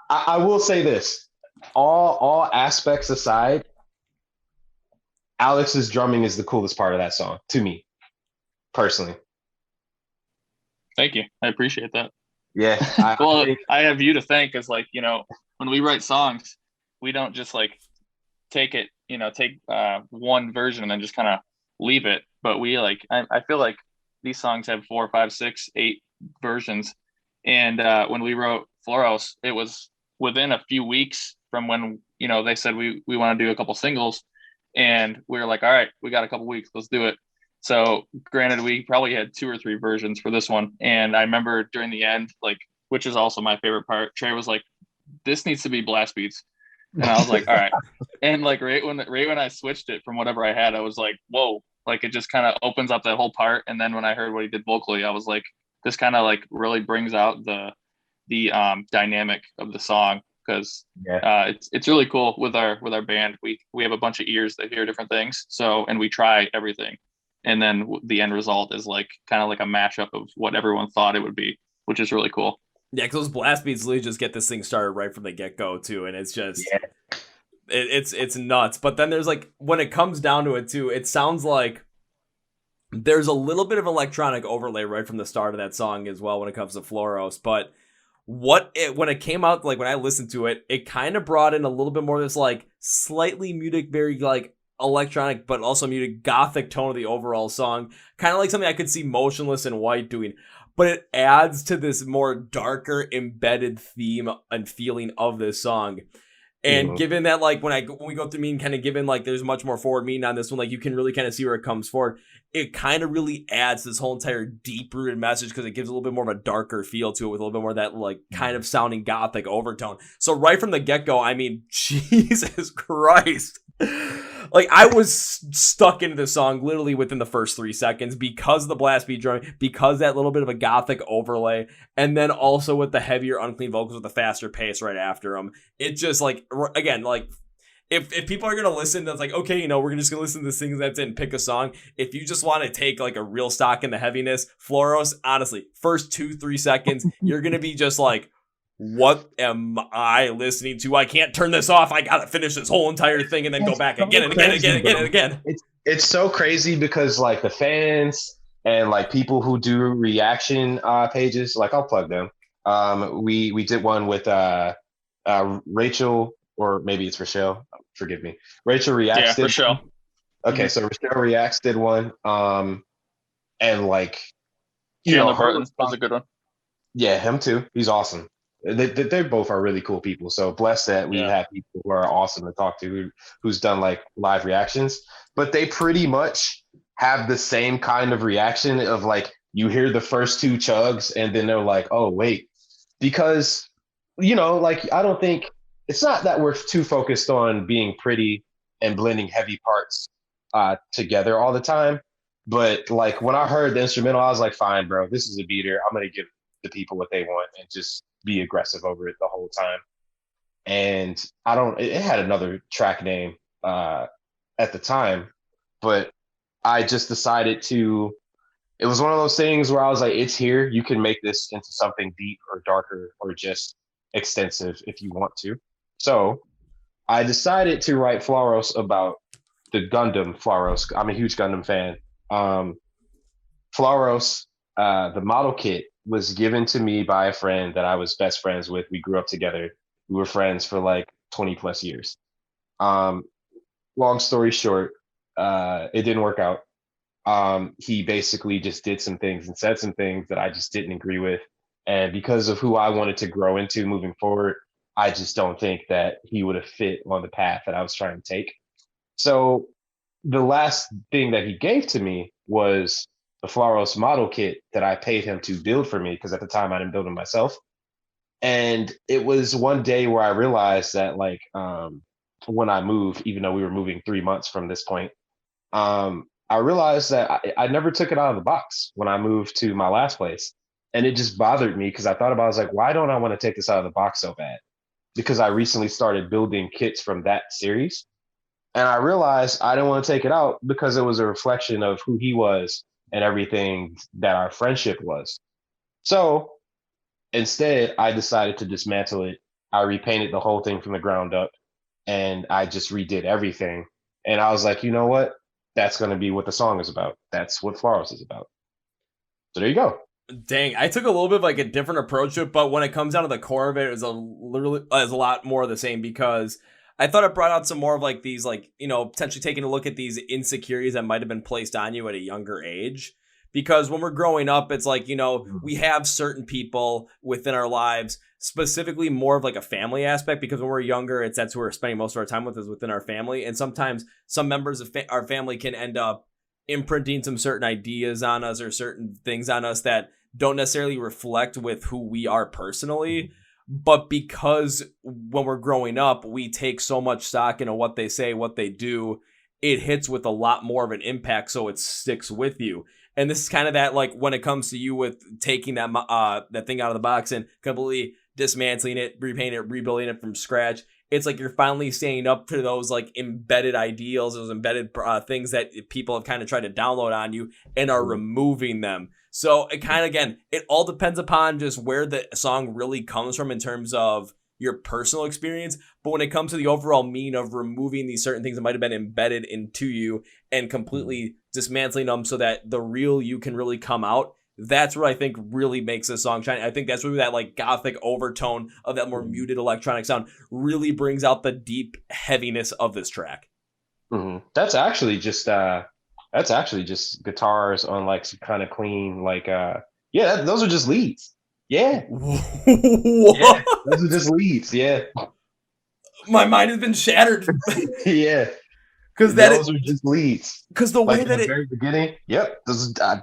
I will say this: all aspects aside, Alex's drumming is the coolest part of that song to me, personally. Thank you. I appreciate that. Yeah. I have you to thank, because like, when we write songs, we don't just like take one version and then just kind of leave it. But we I feel like these songs have 4, 5, 6, 8 versions. And when we wrote Floros, it was within a few weeks from when, they said we want to do a couple singles. And we were like, all right, we got a couple weeks, let's do it. So granted, we probably had 2 or 3 versions for this one. And I remember during the end, which is also my favorite part, Tre was like, this needs to be blast beats. And I was like, all right. And right when I switched it from whatever I had, I was like, whoa, it just kind of opens up that whole part. And then when I heard what he did vocally, I was like, this kind of really brings out the dynamic of the song. Because it's really cool with our band. We have a bunch of ears that hear different things. So, and we try everything. And then the end result is kind of like a mashup of what everyone thought it would be, which is really cool. Yeah, because those blast beats literally just get this thing started right from the get-go too, and it's just it's nuts. But then there's when it comes down to it too, it sounds like there's a little bit of electronic overlay right from the start of that song as well when it comes to Floros. But when it came out, when I listened to it, it kind of brought in a little bit more of this slightly muted, very electronic but also muted gothic tone of the overall song, kind of like something I could see Motionless in White doing, but it adds to this more darker embedded theme and feeling of this song. And given that when we go through meaning, kind of given there's much more forward meaning on this one, you can really kind of see where it comes forward, it kind of really adds this whole entire deep rooted message, because it gives a little bit more of a darker feel to it, with a little bit more of that kind of sounding gothic overtone. So right from the get-go, I mean, Jesus Christ, I was stuck into the song literally within the first 3 seconds, because of the blast beat drum, because that little bit of a gothic overlay, and then also with the heavier unclean vocals with the faster pace right after them. It just again, if people are gonna listen, that's okay, we're just gonna listen to the things that's in, pick a song. If you just want to take a real stock in the heaviness, Floros, honestly, first 2-3 seconds, you're gonna be just what am I listening to? I can't turn this off. I gotta finish this whole entire thing and then go back again and again. It's so crazy, because the fans and people who do reaction pages, I'll plug them. We did one with Rachel, or maybe it's Rochelle. Forgive me. Rachel Reacts. Yeah, Rochelle. Okay, so Rochelle Reacts did one. And Chandler Burton was a good one. Yeah, him too. He's awesome. They both are really cool people. So blessed that we have people who are awesome to talk to, who's done live reactions. But they pretty much have the same kind of reaction of you hear the first 2 chugs and then they're like, oh wait, because I don't think it's not that we're too focused on being pretty and blending heavy parts together all the time. But like when I heard the instrumental, I was like, fine, bro, this is a beater. I'm gonna give the people what they want and just be aggressive over it the whole time. And it had another track name at the time, but I just decided to, it was one of those things where I was like, it's here. You can make this into something deep or darker or just extensive if you want to. So I decided to write Flaros about the Gundam Flaros. I'm a huge Gundam fan. Flaros, the model kit was given to me by a friend that I was best friends with. We grew up together. We were friends for like 20 plus years. Um, Long story short, it didn't work out. He basically just did some things and said some things that I just didn't agree with. And because of who I wanted to grow into moving forward, I just don't think that he would have fit on the path that I was trying to take. So the last thing that he gave to me was the Flaros model kit that I paid him to build for me, because at the time I didn't build them myself. And it was one day where I realized that like when I moved, even though we were moving 3 months from this point, I realized that I never took it out of the box when I moved to my last place. And it just bothered me because I thought about, I was like, why don't I want to take this out of the box so bad? Because I recently started building kits from that series. And I realized I didn't want to take it out because it was a reflection of who he was and everything that our friendship was. So instead, I decided to dismantle it. I repainted the whole thing from the ground up and I just redid everything. And I was like, you know what? That's going to be what the song is about. That's what Flaros is about. So there you go. Dang, I took a little bit of like a different approach to it, but when it comes down to the core of it, it was a lot more of the same, because I thought it brought out some more of like these, like, you know, potentially taking a look at these insecurities that might have been placed on you at a younger age. Because when we're growing up, it's like, you know, we have certain people within our lives, specifically more of like a family aspect, because when we're younger, that's who we're spending most of our time with, is within our family. And sometimes some members of our family can end up imprinting some certain ideas on us or certain things on us that don't necessarily reflect with who we are personally. But because when we're growing up, we take so much stock into what they say, what they do, it hits with a lot more of an impact, so it sticks with you. And this is kind of that, like, when it comes to you with taking that thing out of the box and completely dismantling it, repainting it, rebuilding it from scratch. It's like you're finally standing up to those like embedded ideals, those embedded things that people have kind of tried to download on you, and are removing them. So it kind of, again, it all depends upon just where the song really comes from in terms of your personal experience. But when it comes to the overall meaning of removing these certain things that might have been embedded into you and completely dismantling them so that the real you can really come out, that's what I think really makes this song shine. I think that's where that like gothic overtone of that more muted electronic sound really brings out the deep heaviness of this track. Mm-hmm. That's actually just guitars on like some kind of clean, like those are just leads. Yeah. Yeah, those are just leads. Yeah. My mind has been shattered. Yeah. Because those are just leads. Because the way that the very beginning, yep.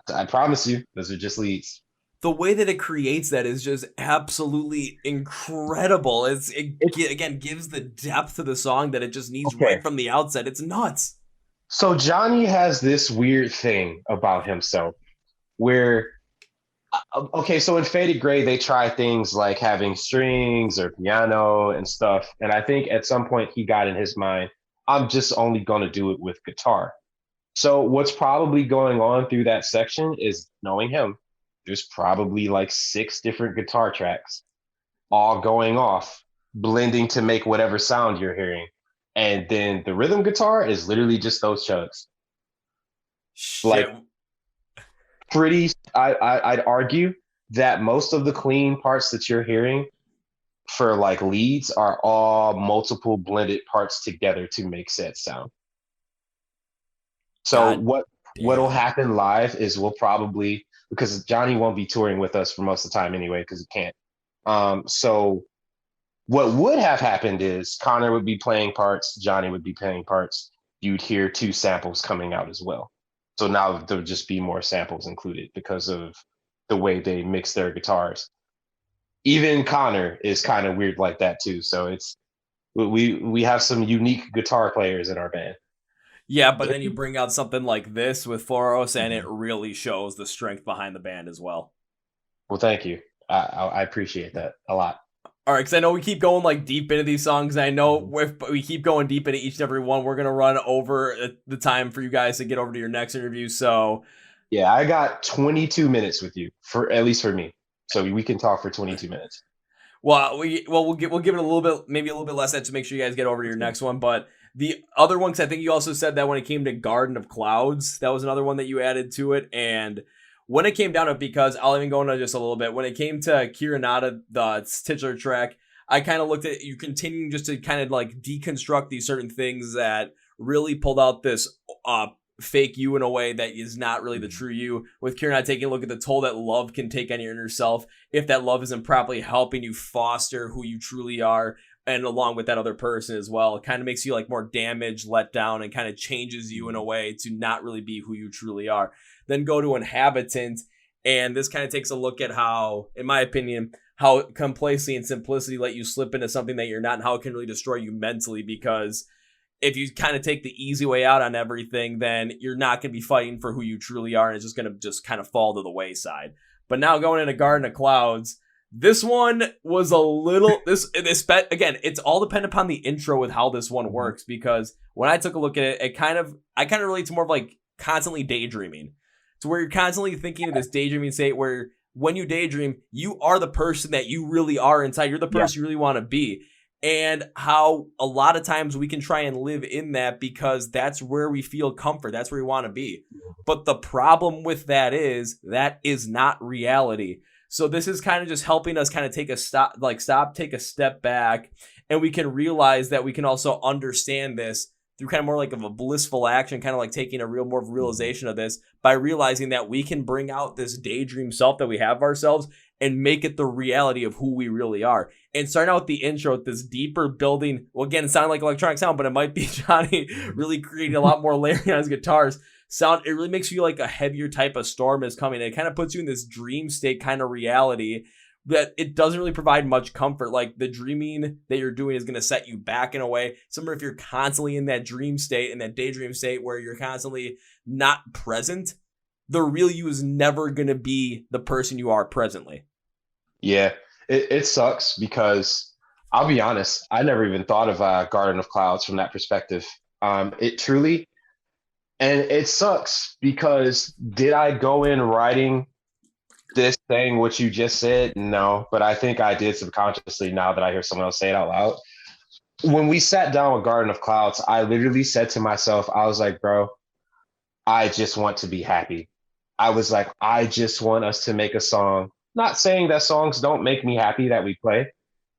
I promise you, those are just leads. The way that it creates that is just absolutely incredible. It again gives the depth to the song that it just needs right from the outset. It's nuts. So Johnny has this weird thing about himself where, so in Faded Gray, they try things like having strings or piano and stuff. And I think at some point he got in his mind, I'm just only going to do it with guitar. So what's probably going on through that section is, knowing him, there's probably like 6 different guitar tracks all going off, blending to make whatever sound you're hearing. And then the rhythm guitar is literally just those chugs. Shit. Like I'd argue that most of the clean parts that you're hearing for like leads are all multiple blended parts together to make said sound. So what'll happen live is we'll probably, because Johnny won't be touring with us for most of the time anyway, because he can't. So what would have happened is Connor would be playing parts, Johnny would be playing parts. You'd hear 2 samples coming out as well. So now there'll just be more samples included because of the way they mix their guitars. Even Connor is kind of weird like that too. So we have some unique guitar players in our band. Yeah, but then you bring out something like this with Foros, and it really shows the strength behind the band as well. Well, thank you. I appreciate that a lot. All right, because I know we keep going like deep into these songs. And I know if we keep going deep into each and every one, we're gonna run over the time for you guys to get over to your next interview. So yeah, I got 22 minutes with you for at least for me. So we can talk for 22 minutes. Well, we'll give it a little bit, maybe a little bit less to make sure you guys get over to your next one. But the other one, because I think you also said that when it came to Garden of Clouds, that was another one that you added to it. And when it came down to it, because I'll even go into just a little bit, when it came to Cura Nata, the titular track, I kind of looked at you continuing just to kind of like deconstruct these certain things that really pulled out this fake you in a way that is not really the true you. With Cura Nata taking a look at the toll that love can take on your inner self if that love isn't properly helping you foster who you truly are, and along with that other person as well. It kind of makes you like more damaged, let down, and kind of changes you in a way to not really be who you truly are. Then go to Inhabitant, and this kind of takes a look at how, in my opinion, how complacency and simplicity let you slip into something that you're not, and how it can really destroy you mentally, because if you kind of take the easy way out on everything, then you're not going to be fighting for who you truly are, and it's just going to just kind of fall to the wayside. But now going into Garden of Clouds, this one was a little, again, it's all dependent upon the intro with how this one works, because when I took a look at it, I kind of relate to more of like constantly daydreaming. To where you're constantly thinking of this daydreaming state where when you daydream, you are the person that you really are inside. You're the person you really want to be. And how a lot of times we can try and live in that because that's where we feel comfort. That's where we want to be. But the problem with that is not reality. So this is kind of just helping us kind of take a take a step back, and we can realize that we can also understand this through kind of more like of a blissful action, kind of like taking a more realization of this by realizing that we can bring out this daydream self that we have of ourselves and make it the reality of who we really are. And starting out with the intro with this deeper building, well, again, it sounded like electronic sound, but it might be Johnny really creating a lot more layering on his guitars. It really makes you feel like a heavier type of storm is coming. It kind of puts you in this dream state kind of reality that it doesn't really provide much comfort. Like the dreaming that you're doing is going to set you back in a way. Similar if you're constantly in that dream state, in that daydream state where you're constantly not present, the real you is never going to be the person you are presently. Yeah, it sucks because I'll be honest, I never even thought of Garden of Clouds from that perspective. It truly, and it sucks because did I go in writing this saying what you just said? No, but I think I did subconsciously now that I hear someone else say it out loud. When we sat down with Garden of Clouds, I literally said to myself, I was like, bro, I just want to be happy. I was like, I just want us to make a song. Not saying that songs don't make me happy that we play,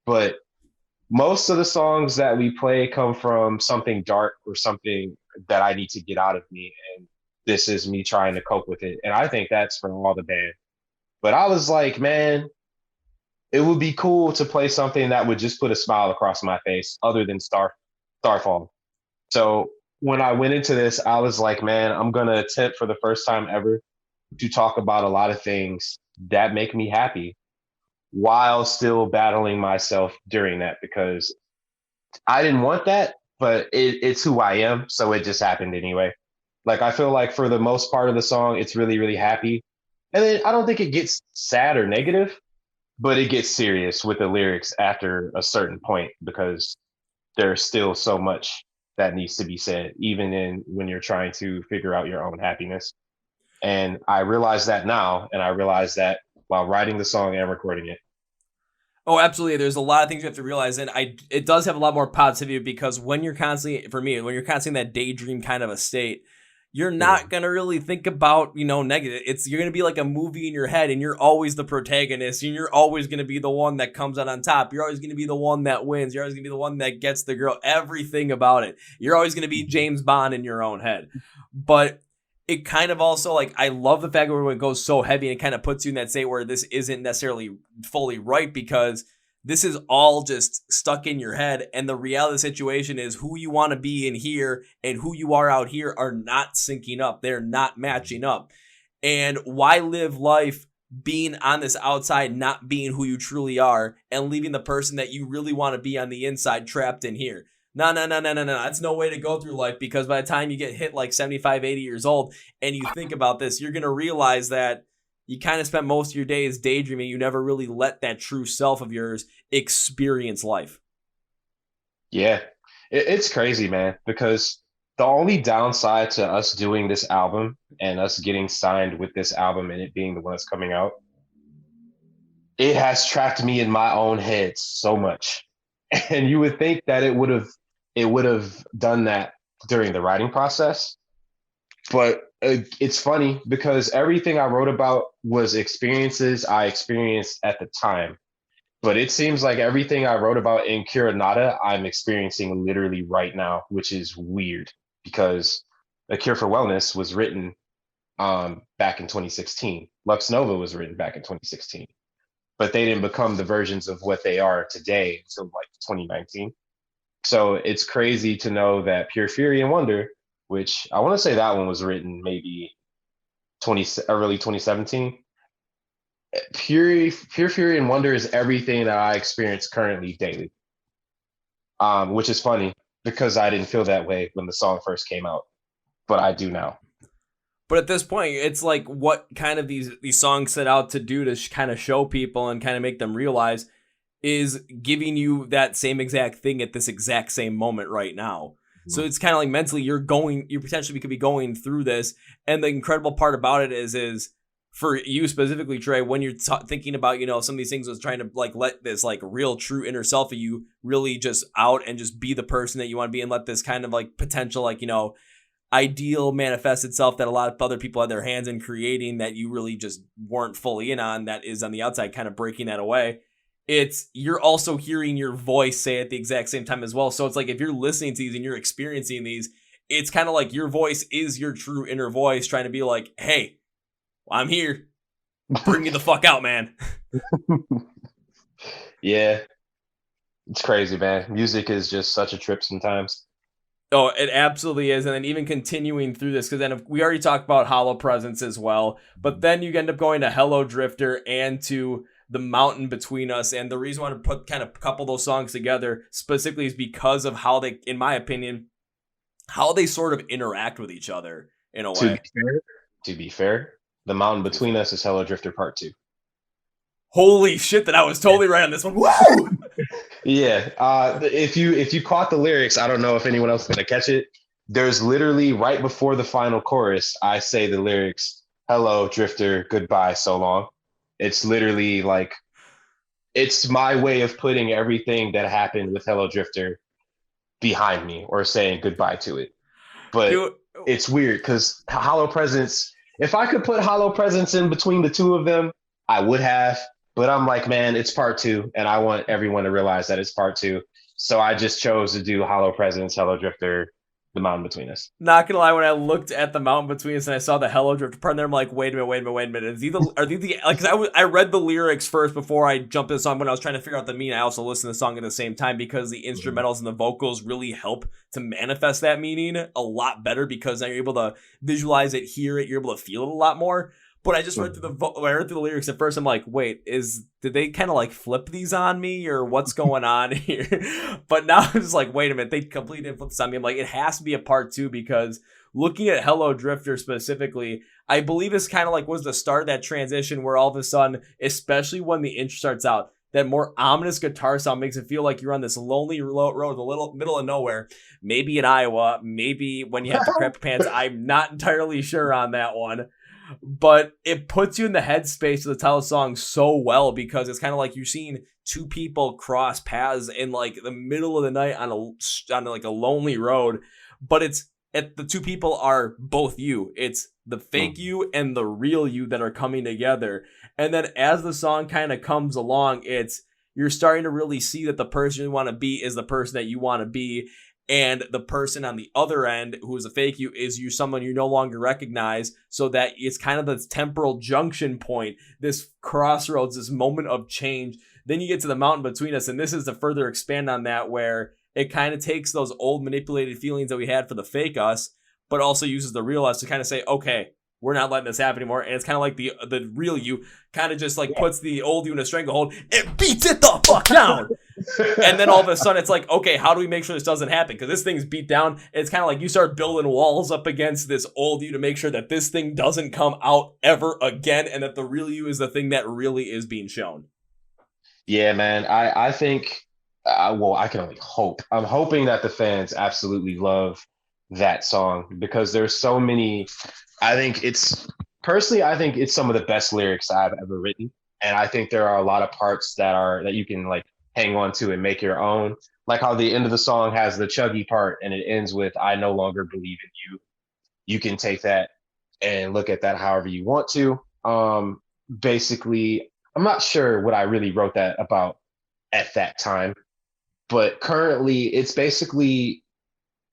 but most of the songs that we play come from something dark or something that I need to get out of me. And this is me trying to cope with it. And I think that's for all the band. But I was like, man, it would be cool to play something that would just put a smile across my face other than Starfall. So when I went into this, I was like, man, I'm going to attempt for the first time ever to talk about a lot of things that make me happy while still battling myself during that, because I didn't want that, but it's who I am. So it just happened anyway. Like, I feel like for the most part of the song, it's really, really happy. And then I don't think it gets sad or negative, but it gets serious with the lyrics after a certain point, because there's still so much that needs to be said, even when you're trying to figure out your own happiness. And I realize that now, and I realize that while writing the song and recording it. Oh, absolutely. There's a lot of things you have to realize, and it does have a lot more positivity, because when you're constantly, for me, when you're constantly in that daydream kind of a state, you're not going to really think about, negative. You're going to be like a movie in your head, and you're always the protagonist, and you're always going to be the one that comes out on top. You're always going to be the one that wins. You're always going to be the one that gets the girl, everything about it. You're always going to be James Bond in your own head. But it kind of also, like, I love the fact that when it goes so heavy and it kind of puts you in that state where this isn't necessarily fully right, because this is all just stuck in your head. And the reality of the situation is who you want to be in here and who you are out here are not syncing up. They're not matching up. And why live life being on this outside, not being who you truly are, and leaving the person that you really want to be on the inside trapped in here? No. That's no way to go through life, because by the time you get hit like 75, 80 years old and you think about this, you're going to realize that you kind of spent most of your days daydreaming. You never really let that true self of yours experience life. Yeah, it's crazy, man, because the only downside to us doing this album and us getting signed with this album and it being the one that's coming out, it has trapped me in my own head so much. And you would think that it would have done that during the writing process. But it's funny because everything I wrote about was experiences I experienced at the time. But it seems like everything I wrote about in Cura Nata, I'm experiencing literally right now, which is weird because The Cure for Wellness was written back in 2016. Lux Nova was written back in 2016. But they didn't become the versions of what they are today until like 2019. So it's crazy to know that Pure Fury and Wonder, which I want to say that one was written maybe early 2017. Pure Fury and Wonder is everything that I experience currently daily, which is funny because I didn't feel that way when the song first came out, but I do now. But at this point, it's like what kind of these songs set out to do to kind of show people and kind of make them realize is giving you that same exact thing at this exact same moment right now. Mm-hmm. So it's kind of like mentally you potentially could be going through this. And the incredible part about it is for you specifically, Tre, when you're thinking about, some of these things was trying to like let this like real true inner self of you really just out and just be the person that you want to be and let this kind of like potential, like, ideal manifest itself that a lot of other people had their hands in creating that you really just weren't fully in on, that is on the outside kind of breaking that away. You're also hearing your voice say at the exact same time as well. So it's like if you're listening to these and you're experiencing these, it's kind of like your voice is your true inner voice trying to be like, hey, I'm here. Bring me the fuck out, man. Yeah. It's crazy, man. Music is just such a trip sometimes. Oh, it absolutely is. And then even continuing through this, because then we already talked about Hollow Presence as well, but then you end up going to Hello Drifter and to The Mountain Between Us. And the reason I want to put kind of couple those songs together specifically is because of how they, in my opinion, how they sort of interact with each other in a way. To be fair, The Mountain Between Us is Hello Drifter Part 2. Holy shit, that I was totally right on this one. Woo! Yeah. If you caught the lyrics, I don't know if anyone else is going to catch it. There's literally right before the final chorus, I say the lyrics, hello, Drifter, goodbye, so long. It's literally like, it's my way of putting everything that happened with Hello Drifter behind me or saying goodbye to it. But it's weird because Hollow Presence, if I could put Hollow Presence in between the two of them, I would have. But I'm like, man, it's part 2, and I want everyone to realize that it's part 2. So I just chose to do Hollow Presence, Hello Drifter, The Mountain Between Us. Not gonna lie, when I looked at The Mountain Between Us and I saw the Hello Drifter part there, I'm like, wait a minute. Are these the like? Cause I read the lyrics first before I jumped to the song. When I was trying to figure out the meaning, I also listened to the song at the same time because the instrumentals and the vocals really help to manifest that meaning a lot better because now you're able to visualize it, hear it, you're able to feel it a lot more. But I just read through the lyrics at first. I'm like, wait, did they kind of like flip these on me or what's going on here? But now I'm just like, wait a minute, they completely didn't flip this on me. I'm like, it has to be a part 2 because looking at Hello Drifter specifically, I believe it's kind of like was the start of that transition where all of a sudden, especially when the intro starts out, that more ominous guitar sound makes it feel like you're on this lonely road in the little middle of nowhere. Maybe in Iowa, maybe when you have to crap your pants. I'm not entirely sure on that one. But it puts you in the headspace to tell a song so well because it's kind of like you're seeing two people cross paths in like the middle of the night on like a lonely road. But the two people are both you. It's the fake you and the real you that are coming together. And then as the song kind of comes along, you're starting to really see that the person you want to be is the person that you want to be. And the person on the other end, who is a fake you, is someone you no longer recognize. So that it's kind of this temporal junction point, this crossroads, this moment of change. Then you get to The Mountain Between Us. And this is to further expand on that, where it kind of takes those old manipulated feelings that we had for the fake us, but also uses the real us to kind of say, okay, we're not letting this happen anymore. And it's kind of like the real you kind of just like puts the old you in a stranglehold. It beats it the fuck down. And then all of a sudden it's like, okay, how do we make sure this doesn't happen? Because this thing's beat down. And it's kind of like you start building walls up against this old you to make sure that this thing doesn't come out ever again, and that the real you is the thing that really is being shown. Yeah, man. I think, well, I can only hope. I'm hoping that the fans absolutely love that song, because there's so many. I think it's some of the best lyrics I've ever written. And I think there are a lot of parts that you can like hang on to and make your own. Like how the end of the song has the chuggy part and it ends with "I no longer believe in you." You can take that and look at that however you want to. Basically, I'm not sure what I really wrote that about at that time, but currently it's basically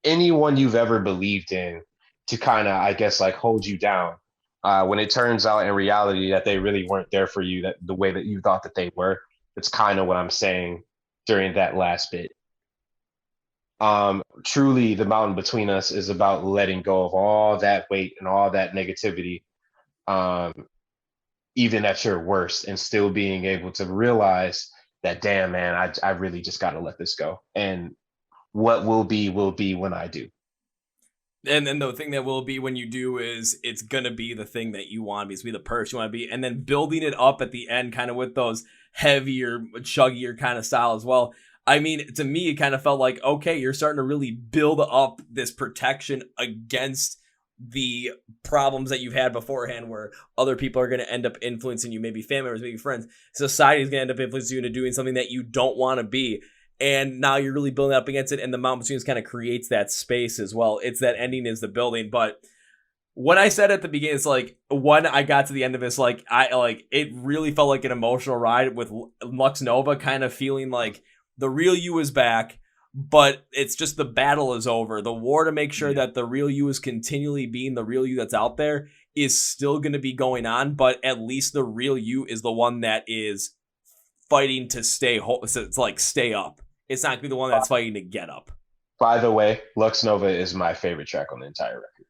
anyone you've ever believed in to kind of, I guess, like hold you down when it turns out in reality that they really weren't there for you, that the way that you thought that they were. It's kind of what I'm saying during that last bit. Truly, the mountain between us is about letting go of all that weight and all that negativity, even at your worst, and still being able to realize that, damn, man, I really just got to let this go. And what will be when I do. And then the thing that will be when you do is it's going to be the thing that you want to be. It's going to be the person you want to be. And then building it up at the end, kind of with those heavier, chuggier kind of style as well. I mean, to me, it kind of felt like, okay, you're starting to really build up this protection against the problems that you've had beforehand, where other people are going to end up influencing you, maybe family members, maybe friends. Society is going to end up influencing you into doing something that you don't want to be. And now you're really building up against it, and the mountain between us kind of creates that space as well. It's that ending is the building. But when I said at the beginning, it's like when I got to the end of this, like it really felt like an emotional ride with Lux Nova, kind of feeling like the real you is back, but it's just the battle is over. The war to make sure that the real you is continually being the real you that's out there is still going to be going on, but at least the real you is the one that is fighting to stay whole. So it's like stay up. It's not going to be the one that's fighting to get up. By the way, Lux Nova is my favorite track on the entire record.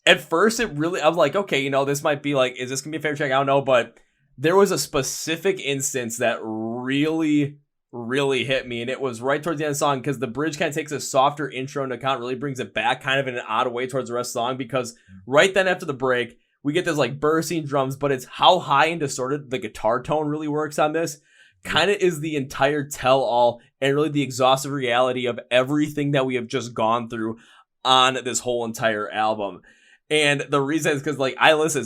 At first, I was like, okay, this might be like, is this going to be a favorite track? I don't know, but there was a specific instance that really, really hit me, and it was right towards the end of the song, because the bridge kind of takes a softer intro into account, really brings it back kind of in an odd way towards the rest of the song, because right then after the break, we get this like bursting drums, but it's how high and distorted the guitar tone really works on this. Kind of is the entire tell-all and really the exhaustive reality of everything that we have just gone through on this whole entire album. And the reason is because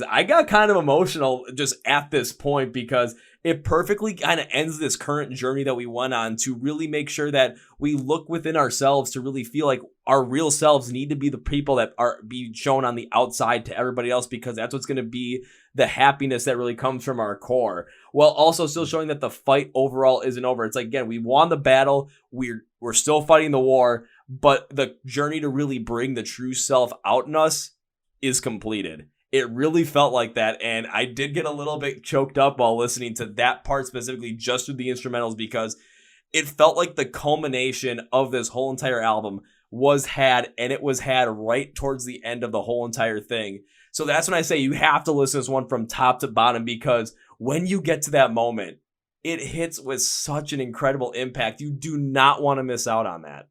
I got kind of emotional just at this point, because it perfectly kind of ends this current journey that we went on to really make sure that we look within ourselves to really feel like our real selves need to be the people that are be shown on the outside to everybody else, because that's what's going to be the happiness that really comes from our core, while also still showing that the fight overall isn't over. It's like, again, we won the battle. We're still fighting the war, but the journey to really bring the true self out in us is completed. It really felt like that, and I did get a little bit choked up while listening to that part specifically, just through the instrumentals, because it felt like the culmination of this whole entire album was had, and it was had right towards the end of the whole entire thing. So that's when I say you have to listen to this one from top to bottom, because when you get to that moment, it hits with such an incredible impact. You do not want to miss out on that.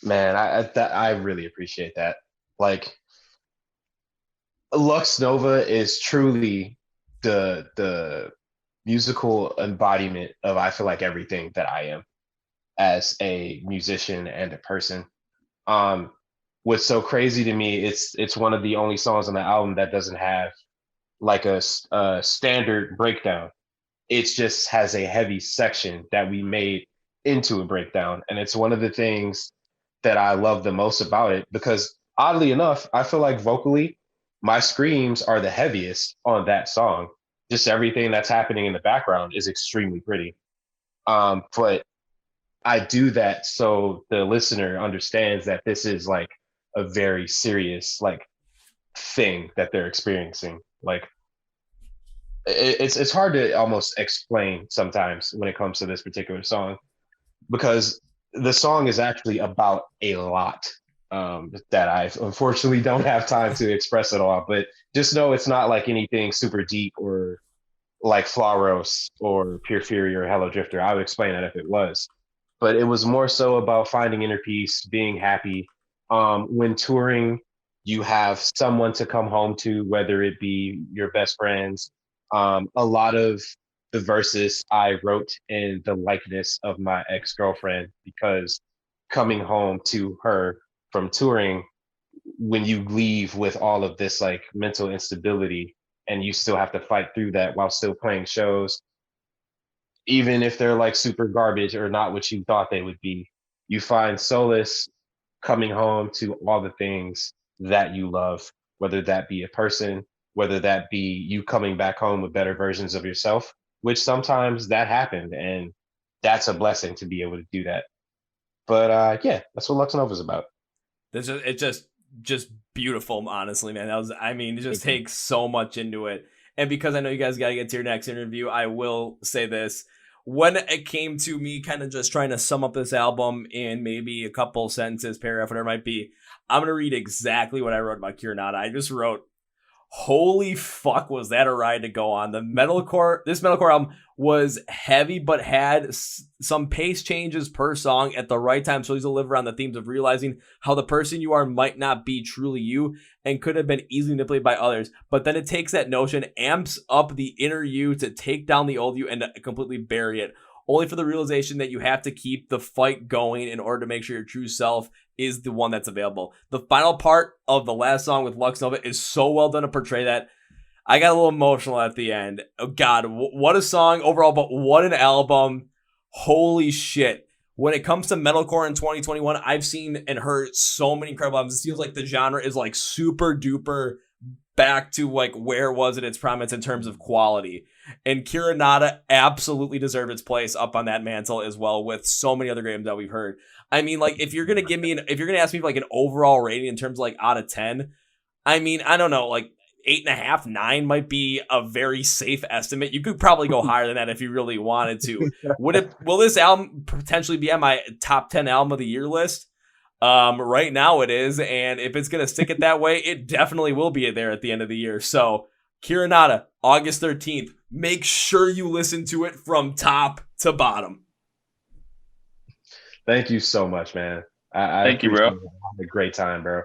Man, I really appreciate that. Like, Lux Nova is truly the musical embodiment of, I feel like, everything that I am as a musician and a person. What's so crazy to me, it's one of the only songs on the album that doesn't have like a standard breakdown. It just has a heavy section that we made into a breakdown, and it's one of the things that I love the most about it, because oddly enough, I feel like vocally, my screams are the heaviest on that song. Just everything that's happening in the background is extremely pretty. But I do that so the listener understands that this is like a very serious like thing that they're experiencing. Like it's hard to almost explain sometimes when it comes to this particular song, because the song is actually about a lot. that I unfortunately don't have time to express it all. But just know it's not like anything super deep or like Flaros or Pure Fury or Hello Drifter. I would explain that if it was. But it was more so about finding inner peace, being happy. When touring, you have someone to come home to, whether it be your best friends. A lot of the verses I wrote in the likeness of my ex-girlfriend, because coming home to her from touring, when you leave with all of this like mental instability and you still have to fight through that while still playing shows, even if they're like super garbage or not what you thought they would be, you find solace coming home to all the things that you love, whether that be a person, whether that be you coming back home with better versions of yourself, which sometimes that happened. And that's a blessing to be able to do that. But yeah, that's what Lux Nova is about. It's just beautiful, honestly, man. It just takes so much into it. And because I know you guys got to get to your next interview, I will say this. When it came to me kind of just trying to sum up this album in maybe a couple sentences, paragraph, whatever it might be, I'm going to read exactly what I wrote about Cura Nata. I just wrote, holy fuck, was that a ride to go on. This metalcore album was heavy, but had some pace changes per song at the right time. So he's deliver on the themes of realizing how the person you are might not be truly you and could have been easily manipulated by others. But then it takes that notion, amps up the inner you to take down the old you and to completely bury it. Only for the realization that you have to keep the fight going in order to make sure your true self is the one that's available. The final part of the last song with Lux Nova is so well done to portray that. I got a little emotional at the end. Oh God, what a song overall, but what an album. Holy shit. When it comes to metalcore in 2021, I've seen and heard so many incredible albums. It feels like the genre is like super duper back to like where it was at its prominence in terms of quality. And Cura Nata absolutely deserved its place up on that mantle as well, with so many other great albums that we've heard. I mean, like, if you're gonna ask me for like an overall rating in terms of like out of 10, I mean, I don't know, like 8.5, 9 might be a very safe estimate. You could probably go higher than that if you really wanted to. Will this album potentially be on my top 10 album of the year list? Right now it is, and if it's gonna stick it that way, it definitely will be there at the end of the year. So Cura Nata, August 13th. Make sure you listen to it from top to bottom. Thank you so much, man. Thank you, bro. Had a great time, bro.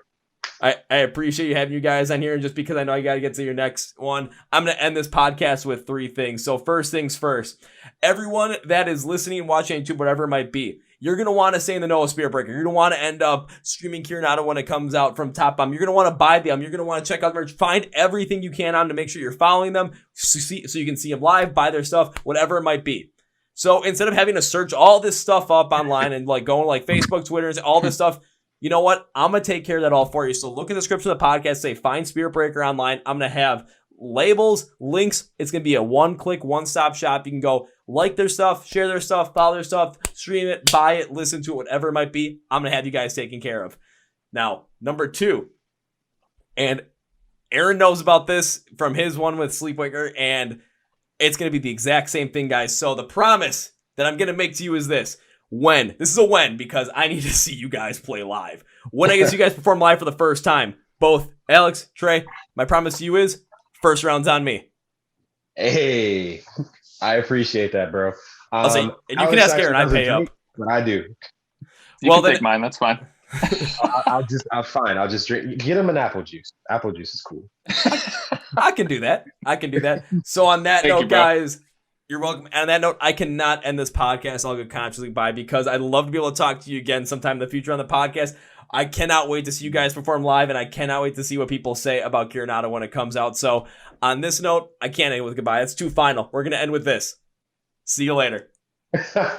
I appreciate you having you guys on here. And just because I know I got to get to your next one, I'm going to end this podcast with 3 things. So first things first, everyone that is listening, watching YouTube, whatever it might be, you're going to want to say in the Noah Spirit Breaker. You're going to want to end up streaming Cura Nata when it comes out from Top Bomb. You're going to want to buy them. You're going to want to check out the merch. Find everything you can on to make sure you're following them so you can see them live, buy their stuff, whatever it might be. So instead of having to search all this stuff up online and like going like Facebook, Twitter, and all this stuff, you know what? I'm going to take care of that all for you. So look at the description of the podcast, say find Spirit Breaker online. I'm going to have labels, links. It's going to be a one-click, one-stop shop. You can go like their stuff, share their stuff, follow their stuff, stream it, buy it, listen to it, whatever it might be. I'm going to have you guys taken care of. Now, number 2, and Aaron knows about this from his one with Sleepwaker, and it's going to be the exact same thing, guys. So the promise that I'm going to make to you is this. This is a when, because I need to see you guys play live. When I get you guys perform live for the first time, both Alex, Tre, my promise to you is first round's on me. Hey, I appreciate that, bro. I'll say, and you can ask Aaron, I pay up. But I do. You can take mine, that's fine. I'm fine. I'll just drink. Get him an apple juice. Apple juice is cool. I can do that. So on that note, guys, you're welcome. And on that note, I cannot end this podcast I'll go consciously by, because I'd love to be able to talk to you again sometime in the future on the podcast. I cannot wait to see you guys perform live, and I cannot wait to see what people say about Cura Nata when it comes out. So on this note, I can't end with goodbye. It's too final. We're going to end with this. See you later.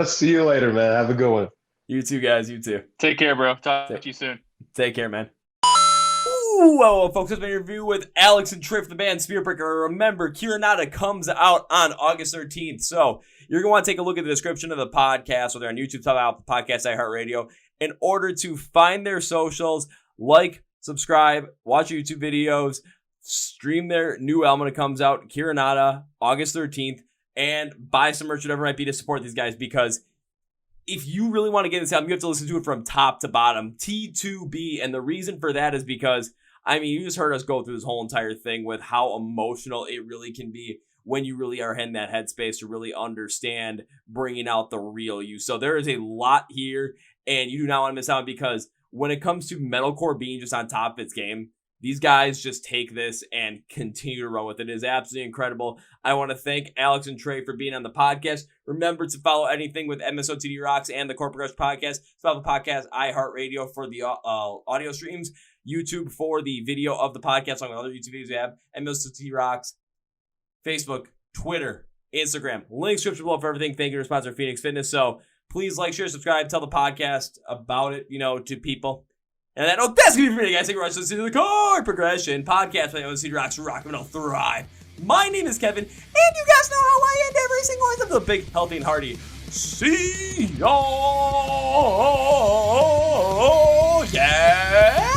See you later, man. Have a good one. You too, guys. You too. Take care, bro. Talk to you soon. Take care, man. Ooh, well, folks, it's been an interview with Alex and Triff, the band Spirit Breaker. Remember, Cura Nata comes out on August 13th. So you're going to want to take a look at the description of the podcast, whether on YouTube, Apple Podcasts, iHeart Radio, in order to find their socials, like, subscribe, watch YouTube videos, stream their new album when it comes out, Cura Nata, August 13th, and buy some merch, whatever it might be, to support these guys, because if you really want to get this album, you have to listen to it from top to bottom, T2B. And the reason for that is because, I mean, you just heard us go through this whole entire thing with how emotional it really can be when you really are in that headspace to really understand bringing out the real you. So there is a lot here, and you do not want to miss out, because when it comes to metalcore being just on top of its game, these guys just take this and continue to run with it. It is absolutely incredible. I want to thank Alex and Tre for being on the podcast. Remember to follow anything with MSOTD Rocks and the Chord Progression Podcast. Follow the podcast, iHeart Radio for the audio streams, YouTube for the video of the podcast, along with other YouTube videos we have, MSOTD Rocks, Facebook, Twitter, Instagram. Link description below for everything. Thank you to sponsor Phoenix Fitness. So please like, share, subscribe, tell the podcast about it, to people. And that's going to be for me, guys. Thank you very much for listening to the Chord Progression Podcast. My MSOTD Rocks, Rock and Metal Thrive. My name is Kevin, and you guys know how I end every single one of the big, healthy, and hearty. See y'all. Yeah.